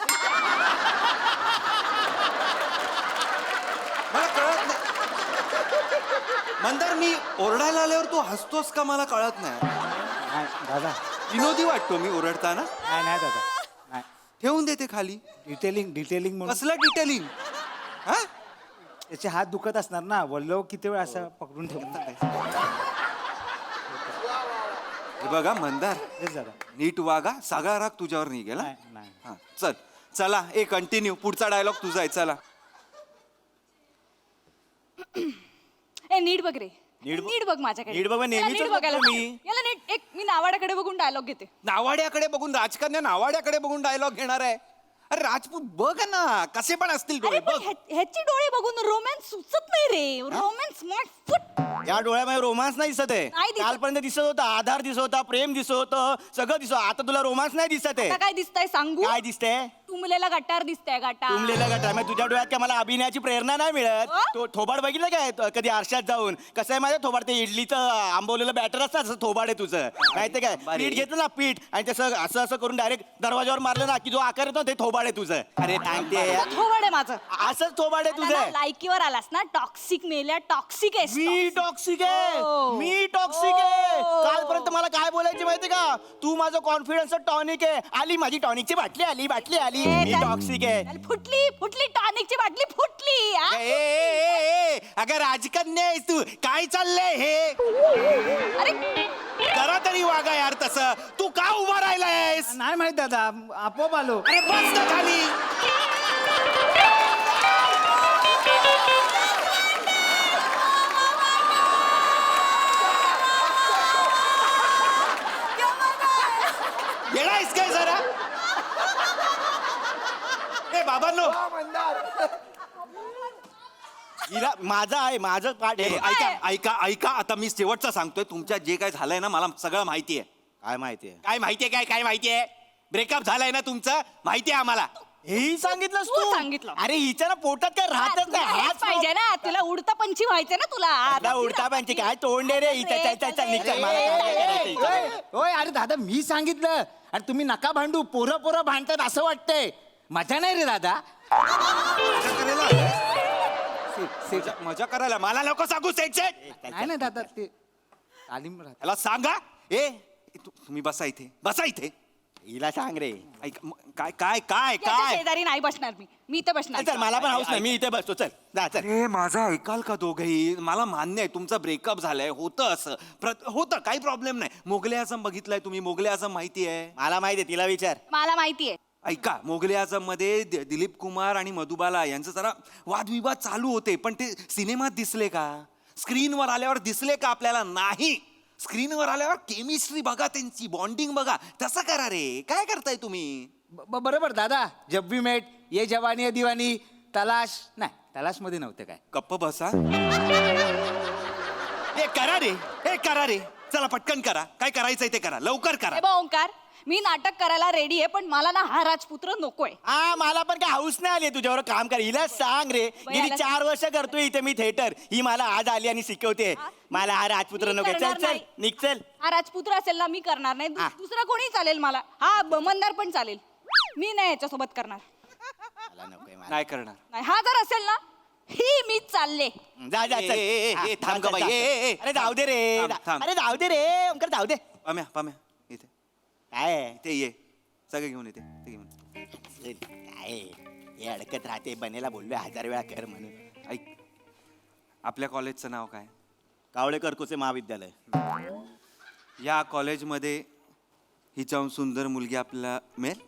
मला कळत नाही. मंदार, मी ओरडायला आल्यावर तू हसतोस का मला कळत नाही. नाही दादा, विनोदी वाटतो मी ओरडताना. नाही नाही दादा, नाही. ठेवून देते खाली. डिटेलिंग म्हणून. कसलं डिटेलिंग? हा, त्याचे हात दुखत असणार ना, बोललो किती वेळ असं पकडून ठेवून. हे बघा मंदार, तेच दादा. नीट वागा. सगळा राग तुझ्यावर नाही गेला. नाही. हा, चल चला, कंटिन्यू. पुढचा डायलॉग तुझा आहे. चला. ए नीट बघ रे. नीट बघ. नीट बघ माझ्याकडे. नीट बघ, याला नेहमीच नीट बघतो बघायला मी. सांग. याला नीट एक मी नावाड्याकडे बघून डायलॉग घेते. नावाड्याकडे बघून, राजकन्या नावाड्याकडे बघून डायलॉग घेणार आहे? अरे राजपूत बघ ना, कसे पण असतील डोळे. अरे पण बघ, ह्याची डोळे बघून रोमॅन्स सुचत नाही रे. Romance मॉट foot. या डोळ्यामध्ये रोमांस नाही दिसत आहे. नाही दिसत. कालपर्यंत दिसत होता, आधार दिसत होता, प्रेम दिसत होतं, सगळं दिसत. आता तुला रोमांस नाही दिसत आहे. आता काय दिसतंय सांगू? काय दिसतंय? तुंबलेला गटार दिसतंय. गटार. तुंबलेला गटार. मग तुझ्या डोळ्यात काय मला अभिनयाची प्रेरणा नाही मिळत? अ? तो थोबाड बघितलं काय कधी आरशात जाऊन? कसं आहे माझ्या थोबाड, ते इडलीचं आंबवलेलं बॅटर असतं, असं थोबाड आहे तुझं. माहितीये काय? पीठ घेतलं ना, पीठ, आणि तसं असं असं करून डायरेक्ट दरवाजावर मारलं ना की जो आकार येतो ते थोबाड आहे तुझं. अरे सांगते, थोबड आहे माझं. असंच थोबाड आहे मला ना तुझं. लायकीवर आलास ना, टॉक्सिक मेल्या, टॉक्सिक आहेस. मी टॉक्सिक आहे. हो. मी टॉक्सिक आहे. हो. कालपर्यंत मला काय बोलायचे माहिती का? तू माझं कॉन्फिडन्स टॉनिक आहे. आली माझी टॉनिकची बाटली, आली. मी टॉक्सिक आहे. फुटली टॉनिकची बाटली फुटली. हा? अगं राजकन्या आहेस तू. काय चाललंय हे? अरे जरा तरी वागा यार तसं. तू का उभा राहिलायस? नाही माहित दादा, आपोआप आलो. अरे बस ना खाली. येणायस काय जरा? ए बाबांनो, हिला माझं आहे, माझं पाठ ए, आहे. ऐका ऐका ऐका, आता मी शेवटचं सांगतोय. तुमच्या जे काय झालंय ना, मला सगळं माहिती आहे. काय माहितीये काय माहितीये काय माहितीये ब्रेकअप झालाय ना तुमचं माहितीये आम्हाला हेही सांगितलंस तू तू सांगितलं. अरे हिच्या ना पोटात काय राहतच नाही हाच पाहिजे ना तुला उडता पंची व्हायचं ना तुला आता उडता पाहिजे काय तोंडे रे हिच्या चल निघ चल, मला काय करायचं हिच्यावर. ओय अरे दादा मी सांगितलं आणि तुम्ही नका भांडू पोरं पोरं भांडतात असं वाटतंय मजा नाही रे दादा मजा करायला मला नको सांगू सेट नाही नाही दादा ते तालीम राहते त्याला सांगा तुम्ही बसा इथे हिला सांग रे ऐक काय काय काय याच्या काय शेजारी नाही बसणार मी इथं बसणार चल मला पण हाऊस नाही मी इथे बसतो चल जा चल अरे माझं ऐकाल का दोघेही मला मान्य आहे तुमचं ब्रेकअप झालंय होतं असं होतं काही प्रॉब्लेम नाही मोगले आझम बघितलंय तुम्ही मोगले आझम माहिती आहे मला माहिती आहे तिला विचार मला माहितीये ऐका मोगले आझम मध्ये दिलीप कुमार आणि मधुबाला यांचं जरा वादविवाद चालू होते पण ते सिनेमात दिसले का स्क्रीनवर आल्यावर दिसले का आपल्याला नाही स्क्रीनवर आल्यावर केमिस्ट्री बघा त्यांची बॉन्डिंग बघा तसं करा रे काय करताय तुम्ही बरोबर दादा जब भी मेट ये जवानी है दिवानी तलाश नाही तलाश मध्ये नव्हते काय गप्प बसा हे करा रे चला पटकन करा काय करायचंय ते करा लवकर करा हे बघ ओंकार मी नाटक करायला रेडी आहे पण मला ना हा राजपुत्र नकोय हा मला पण काय हाऊस नाही आली तुझ्यावर काम कर हिला सांग रे गेली 4 वर्ष करतोय इथे मी थिएटर ही मला आज आली आणि शिकवते मला हा राजपुत्र मी नको चल करणार चल नाही. निघ चल हा राजपुत्र असेल ना मी करणार नाही हा. दुसरा कोणी चालेल मला हा बमनदार पण चालेल मी नाही याच्यासोबत करणार मला नकोय मला. नाही करणार नाही हा जर असेल ना ही मी चालले जा जा चल हा, थांब जा, गं बाई, जा, ए. अरे जाऊ दे रे थांब. अरे जाऊ दे रे ओंकार जाऊ दे पाम्या इथे काय ते ये सगळे घेऊन येते ते घेऊन चल, काय हे अडकत राहते बनेला बोललोय 1000 वेळा कर म्हणून ऐक आपल्या कॉलेजचं नाव काय कावळे कर्कुसे महाविद्यालय या कॉलेजमध्ये हिच्याहून सुंदर मुलगी आपल्याला मिळेल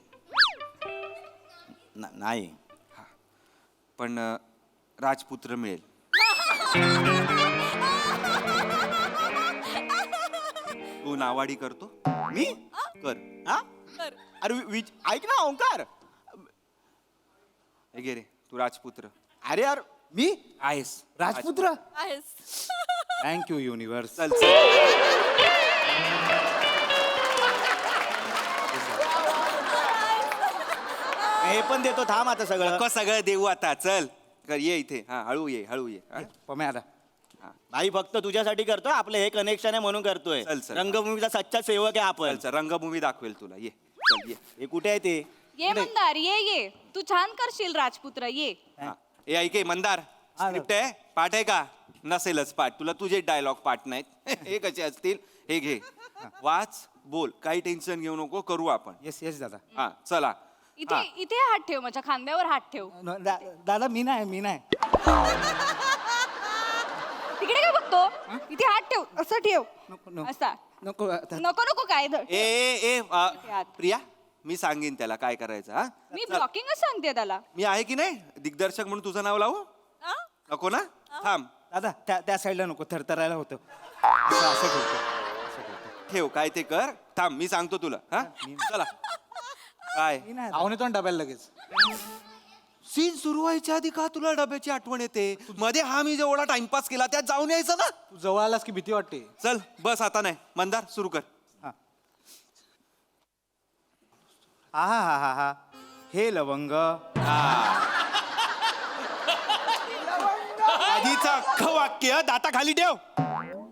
नाही पण राजपुत्र मिळेल तू नावाडी करतो मी कर हा अरे ऐक ना ओंकार हे घे रे तू राजपुत्र अरे यार मी आहेस राजपुत्र थँक्यू युनिव्हर्स चल चल हे पण देतो थांब आता सगळं नको सगळं देऊ आता चल कर ये इथे हा हळू ये हा? पम्या आता भाई फक्त तुझ्यासाठी करतोय आपलं हे कनेक्शन आहे म्हणून करतोय चल, चल. रंगभूमीचा सच्चा सेवक आहे आपण चल चल रंगभूमी दाखवेल तुला ये चल ये हे कुठे आहे ते ये मंदार ये तू छान करशील राजपुत्र ये हा. ए ऐके मंदार स्क्रिप्ट आहे पाठ आहे का नसेलच पाठ तुला तुझे डायलॉग पाठ नाहीत हे कसे असतील हे घे वाच बोल काही टेन्शन घेऊ नको करू आपण येस येस दादा हा चला इथे इथे हात ठेव माझ्या खांद्यावर हात ठेव दादा मी नाही तिकडे काय बघतो इथे हात ठेव असं ठेव नको असा नको नको नको काय धर. ए हात. प्रिया मी सांगेन त्याला काय करायचं हा मी ब्लॉकिंगच सांगते त्याला मी आहे की नाही दिग्दर्शक म्हणून तुझं नाव लावू नको ना थांब दादा त्या साईडला नको थरथरायला होतं असं ठेवतो ठेव काय ते कर थांब मी सांगतो तुला हा चला काय आवून येतो ना डब्याला लगेच सीन सुरू व्हायच्या आधी का तुला डब्याची आठवण येते मध्ये हा मी जेवढा टाइमपास केला त्यात जाऊन यायचं ना तू जवळ आलास की भीती वाटते चल बस आता नाही मंदार सुरू कर हा हे लवंग आधीचं अख्खं वाक्य दाता खाली ठेव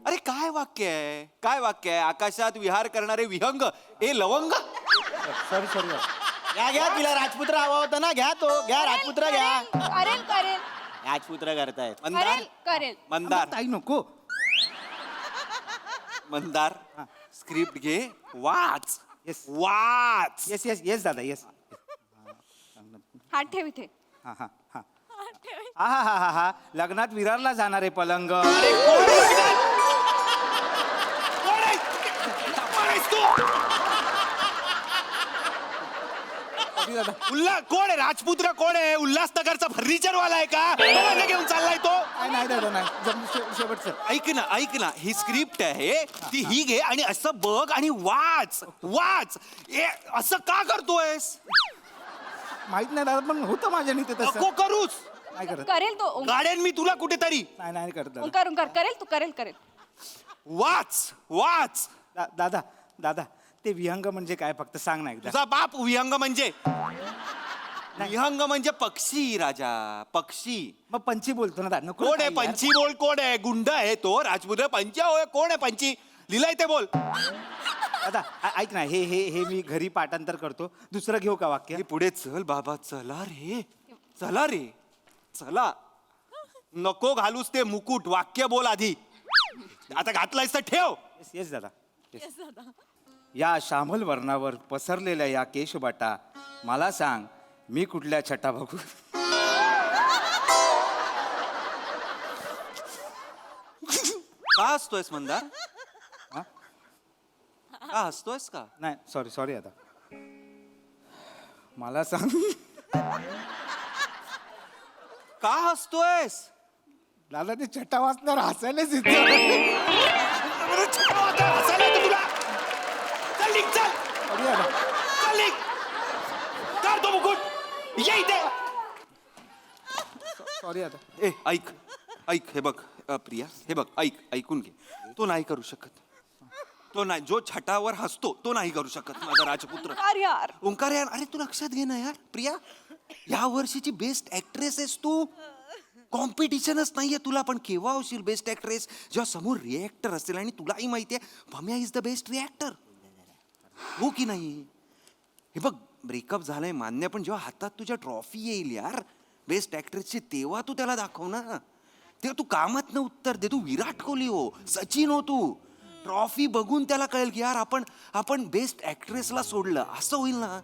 अरे काय वाक्य आहे आकाशात विहार करणारे विहंग ए लवंग सॉरी घ्या तिला राजपुत्र हवा होता ना घ्या तो घ्या राजपुत्र घ्या करेल करेल राजपुत्र करतायत मंदार करेल करेल मंदार ताई नको मंदार स्क्रिप्ट घे वाच येस वाच येस येस येस दादा येस हात ठेव इथे हा लग्नात विरारला जाणार आहे पलंग कोण आहे राजपुत्र कोण आहे उल्हासनगरचा फर्निचर वाला आहे का कोणाला घेऊन चाललाय तो नाही दादा नाही शेवटचं ऐक ना ही स्क्रिप्ट आहे ती ही घे आणि असं बघ आणि वाच असं का करतोयस माहित नाही दादा पण होतं माझ्याने ते तसं नको करूस नाही करत करेल तो गाड्यान मी तुला कुठेतरी नाही करत दादा ओंकार करेल तू करेल वाच दादा ते विहंग म्हणजे काय फक्त सांग ना एकदा. तुझा बाप विहंग म्हणजे विहंग म्हणजे पक्षी राजा, पक्षी. मग पंची बोलतो ना नको ना कोण आहे काही यार. पंची? बोल, कोण आहे? गुंड आहे तो, राजपुत्र पंचा होय. कोण आहे पंची? लिहिलंय ते बोल. दादा ऐक ना, हे हे हे मी घरी पाठांतर करतो. दुसरं घेऊ का वाक्य? हे पुढे चल बाबा, चला रे, चला रे, चला. नको घालूस ते मुकुट, वाक्य बोल आधी. आता घातलायस तर ठेव. येस येस दादा yes. या श्यामल वर्णावर पसरलेल्या या केशबाटा, मला सांग मी कुठल्या छटा बघू? का हसतोयस मंदार? हा? का हसतोयस का? नाही सॉरी सॉरी आता मला सांग. का हसतोयस? दादा ते छटा वाचणार हसायलाच येतं. हसायला येतं तुला? चल निघ, चल. Sorry दादा. चल निघ. काढ तो मुकुट. ये इथे. सॉरी आता. ए ऐक ऐक, हे बघ प्रिया, हे बघ, ऐकून घे. तो नाही करू शकत. तो नाही, जो छटावर हसतो तो नाही करू शकत माझा राजपुत्र. अरे यार ओंकार यार, अरे तू लक्षात घे ना यार प्रिया, या वर्षीची बेस्ट ऍक्ट्रेस आहेस तू. कॉम्पिटिशनच नाहीये तुला, पण केव्हा होशील बेस्ट ऍक्ट्रेस? जेव्हा समोर रिएक्टर असेल आणि तुलाही माहितीये भम्या इज द बेस्ट रिएक्टर. हो की नाही? हे बघ, ब्रेकअप झालंय मान्य, पण जेव्हा हातात तुझ्या ट्रॉफी येईल यार बेस्ट ऍक्ट्रेसची, तेव्हा तू त्याला दाखव ना. तेव्हा तू कामात उत्तर दे. तू विराट कोहली हो, सचिन हो तू. ट्रॉफी बघून त्याला कळेल की यार आपण बेस्ट ऍक्ट्रेसला सोडलं, असं होईल ना.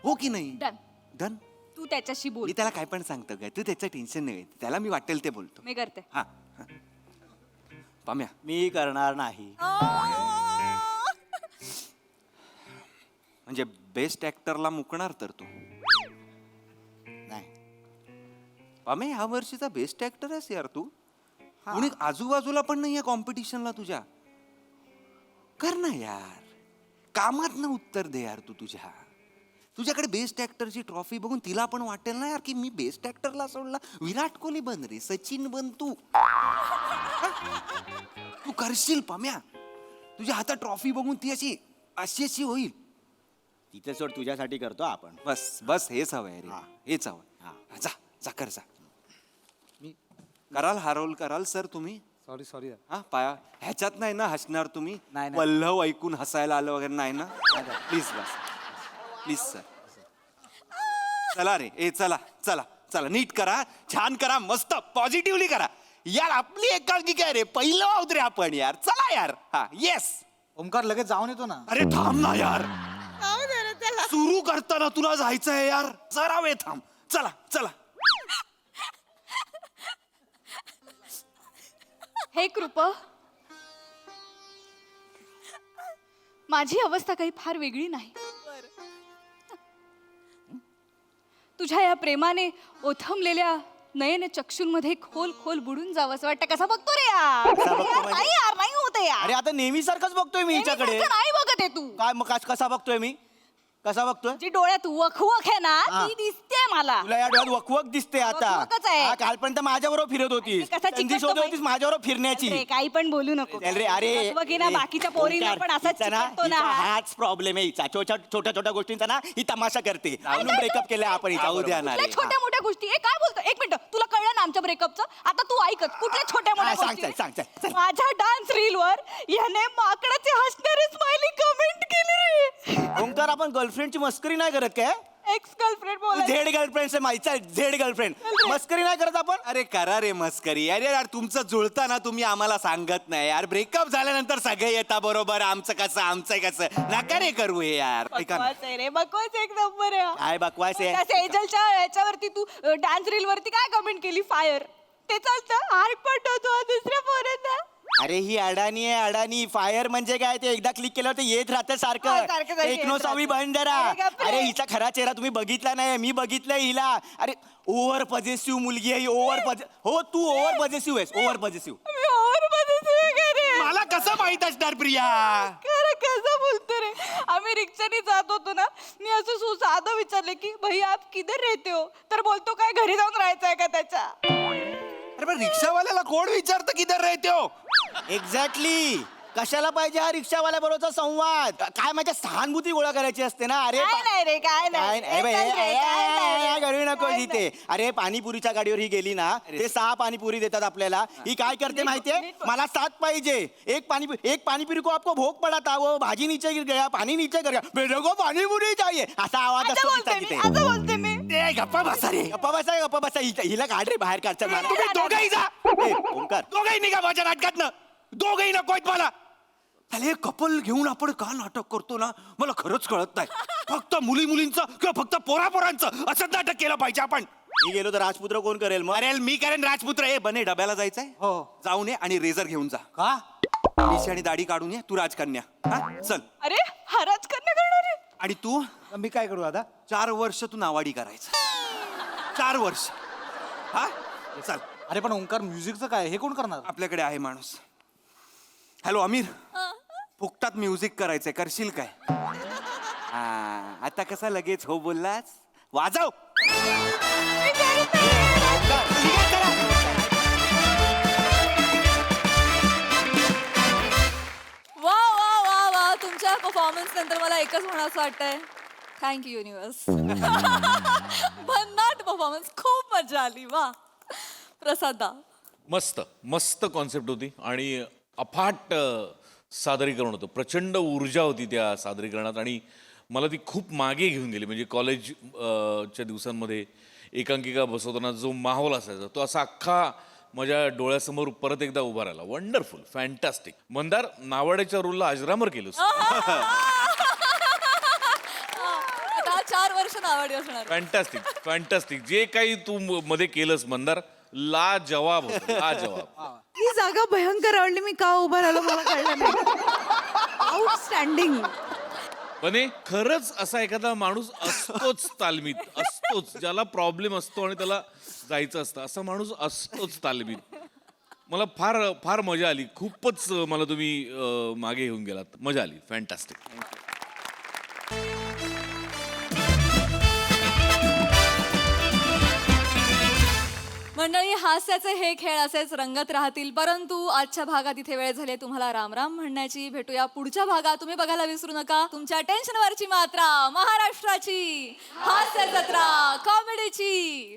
हो की नाही? डन. डन. तू त्याच्याशी बोल. मी त्याला काय पण सांगतो काय, तू त्याचं टेन्शन नाही घेत. त्याला मी वाटेल ते बोलतो. मी करते. हा हा. पाम्या, मी करणार नाही. म्हणजे बेस्ट ऍक्टरला मुकणार तर तू नाही. पाम्या, ह्या वर्षीचा बेस्ट ऍक्टर आहेस यार तू. कुणी आजूबाजूला पण नाहीये कॉम्पिटिशनला तुझ्या. कर ना यार, कामात ना उत्तर दे यार. तू तुझ्याकडे बेस्ट ऍक्टरची ट्रॉफी बघून तिला पण वाटेल ना यार की मी बेस्ट ऍक्टरला सोडला. विराट कोहली बन रे, सचिन बन तू. तू करशील पाम्या. तुझ्या हातात ट्रॉफी बघून ती अशी अशी होईल. तिथे सोड, तुझ्यासाठी करतो आपण. बस बस, हेच हवंय रे, हेच हवंय. जा जा कर जा. मी कराल, हारवल कराल सर तुम्ही. Sorry sorry. हा पाया ह्याच्यात नाही ना हसणार तुम्ही? नाही. पल्लव ऐकून हसायला आलं वगैरे नाही ना? Please bus, please sir. चला रे, ए चला चला चला, नीट करा, छान करा, मस्त पॉझिटिव्हली करा यार. आपली एकांकी काय रे, पहिलं आहोत रे आपण यार. चला यार. हा येस. ओमकार लगेच जाऊन येतो ना. अरे थांब ना यार, सुरू करताना तुला जायचंय यार. जरा वेळ थांब. चला चला. हे कृप, माझी अवस्था काही फार वेगळी नाही. तुझ्या या प्रेमाने ओथंबलेल्या नयन चक्षुंमध्ये खोल खोल बुडून जावं असं वाटतं. कसा बघतो रे यार? नाही यार, नाही होत यार. अरे आता नेहमी सारखंच बघतोय मी हिच्याकडे. नेहमीसारखं नाही बघत आहे तू. काय मग कसा बघतोय मी? कसा बघतोय? जी डोळ्यात वखवख आहे ना, ती दिसते मला. तुला या डोळ्यात वकवक दिसते आता. वकवकच आहे. हा, कालपर्यंत माझ्याबरोबर फिरत होतीस. कसा संधी चिकटतो शोधत बाई? होतीस माझ्याबरोबर फिरण्याची. अरे, काही पण बोलू नको. चल रे, अरे वखवकीना बाकीच्या पोरींना ओंकार, पण असाच हिचा ना, चिकटतो ना हिचा हा. हाच प्रॉब्लेम आहे हिचा. छोट्या छोट्या गोष्टींचा ना ही तमाशा करते. म्हणून ब्रेकअप केलाय आपण हिचा. जाऊ द्या ना रे. कुठल्या छोट्या मोठ्या गोष्टी? ए, काय बोलतो? एक मिनिट, तुला कळलं ना आमच्या ब्रेकअपचं? आता तू ऐकत कुठल्या छोट्या मोठ्या हा, सांग, गोष्टी? सांग, सांग, सांग. माझ्या डान्स रील वर याने माकडाचे हसणारे स्माइली कमेंट केली रे. ओंकार, आपण गर्लफ्रेंडची मस्करी नाही करत काय? एक्स गर्लफ्रेंड बोल. झेड गर्लफ्रेंड माहिती आहे, झेड गर्लफ्रेंड. मस्करी नाही करत आपण. अरे करा रे मस्करी. अरे यार, तुमचं जुळतं ना, तुम्ही आम्हाला सांगत नाही यार. ब्रेकअप झाल्यानंतर सगळे येता बरोबर. आमचं कसं नका रे करू हे यार. ऐका ना. बकवास आहे रे, बकवास एक नंबर आहे. काय बकवास आहे? त्या सेजलच्या याच्यावरती तू डान्स रील वरती काय कमेंट केली? फायर. ते चालतं, हार्ट पटवतो दुसऱ्या पोरांना. अरे ही अडाणी आहे, अडाणी. फायर म्हणजे काय? ते एकदा क्लिक केल्यावर ते येत राहतं हा, सारखं. सारखं टेक्नोसॉवी येत राहतं. बंद अरे जरा. बापरे. अरे हिचा खरा चेहरा तुम्ही बघितला नाही, मी बघितलंय हिला. अरे ओव्हर पॉझिटिव्ह मुलगी आहे ही. हो, तू ओव्हर पॉझिटिव्ह आहेस. Over positive. मी और पॉझिटिव्ह आहे रे. मला कसं माहित असणार प्रिया? खरं कसं बोलतो रे? आम्ही रिक्षाने जात होतो ना, मी असं साधं विचारले की भैया आप किधर रहते हो? तर बोलतो काय घरी जाऊन राहायचंय का त्याच्या? अरे पण रिक्षावाल्याला कोण विचारतं किधर रहते हो? एक्झॅक्टली. कशाला पाहिजे हा रिक्षावाल्या बरोबरचा संवाद? काय माझ्या सहानुभूती गोळा करायची असते ना. अरे नाही रे काय काय नाही बाई, करू नको इथे. अरे पाणीपुरीच्या गाडीवर ही गेली ना, ते 6 पाणीपुरी देतात आपल्याला. ही काय करते माहितीये, मला 7 पाहिजे. एक पानीपुरी को आपको भोग पड़ा था, वो भाजी नीचे गिर गया, पानी नीचे गिर गया, मेरे को पानीपुरी चाहिए, असा आवाज असतो तिचा तिथे. बोलते मी ए, गप्पा बसा रे. गप्पा बसा. हिला काढ रे बाहेर काढ. चल मला. तुम्ही दोघंही जा. ए, ओंकार दोघंही निघा माझ्या नाटकातनं. दोघंही नकोत मला. अरे कपल घेऊन आपण का नाटक करतो ना, मला खरंच कळत नाही. फक्त मुलींचं किंवा फक्त पोरांचं असंच नाटक केलं पाहिजे आपण. मी गेलो तर राजपुत्र कोण करेल मग? अरे मी करेन राजपुत्र. ए बने, डब्याला जायचंय. हो. जाऊन ये आणि रेझर घेऊन जा. का? मिशी आणि दाढी काढून ये. तू राजकन्या. हा चल. अरे हा राजकन्या करणार आहे. आणि तू मी काय करू दादा? 4 वर्ष तू नावाडी करायचं. 4 वर्ष. हा चल. अरे पण ओंकार, म्युझिकचं काय, हे कोण करणार? आपल्याकडे आहे माणूस. हॅलो अमीर, फुकटात म्युझिक करायचंय, करशील काय? हा, आता कसा लगेच हो बोललास? वाजव. वा वा वा वा, तुमच्या परफॉर्मन्स नंतर मला एकच म्हणावंसं वाटतंय, थँक यू युनिवर्स. भन्नाट परफॉर्मन्स, खूप मजा आली. वा प्रसादा. मस्त मस्त कॉन्सेप्ट होती आणि अफाट सादरीकरण होतं. प्रचंड ऊर्जा होती त्या सादरीकरणात आणि मला ती खूप मागे घेऊन गेली. म्हणजे कॉलेज च्या दिवसांमध्ये एकांकिका बसवताना जो माहोल असायचा तो असा अख्खा माझ्या डोळ्यासमोर परत एकदा उभा राहिला. Wonderful, fantastic. मंदार, नावाड्याच्या रोलला अजरामर केलंस. आता 4 वर्ष नावाडी असणार. फॅन्टॅस्टिक. जे काही तू मध्ये केलंस मंदार, ला जवाब होतं, ला जवाब. ही जागा भयंकर आवडली. मी का उभा राहिलो मला कळलं नाही. आउटस्टँडिंग. बने, खरंच असा एखादा माणूस असतोच तालमीत, असतोच, ज्याला प्रॉब्लेम असतो आणि त्याला जायचं असतं, असा माणूस असतोच तालमीत. मला फार फार मजा आली. खूपच मला तुम्ही मागे घेऊन गेलात. मजा आली. फॅन्टॅस्टिक. मंडळी, हास्याचे हे खेळ असेच रंगत राहतील, परंतु आजच्या भागात इथे वेळ झाली तुम्हाला राम राम म्हणण्याची. भेटूया पुढच्या भागात. तुम्ही बघायला विसरू नका तुमच्या टेन्शनवरची मात्रा, महाराष्ट्राची हास्य जत्रा, कॉमेडीची.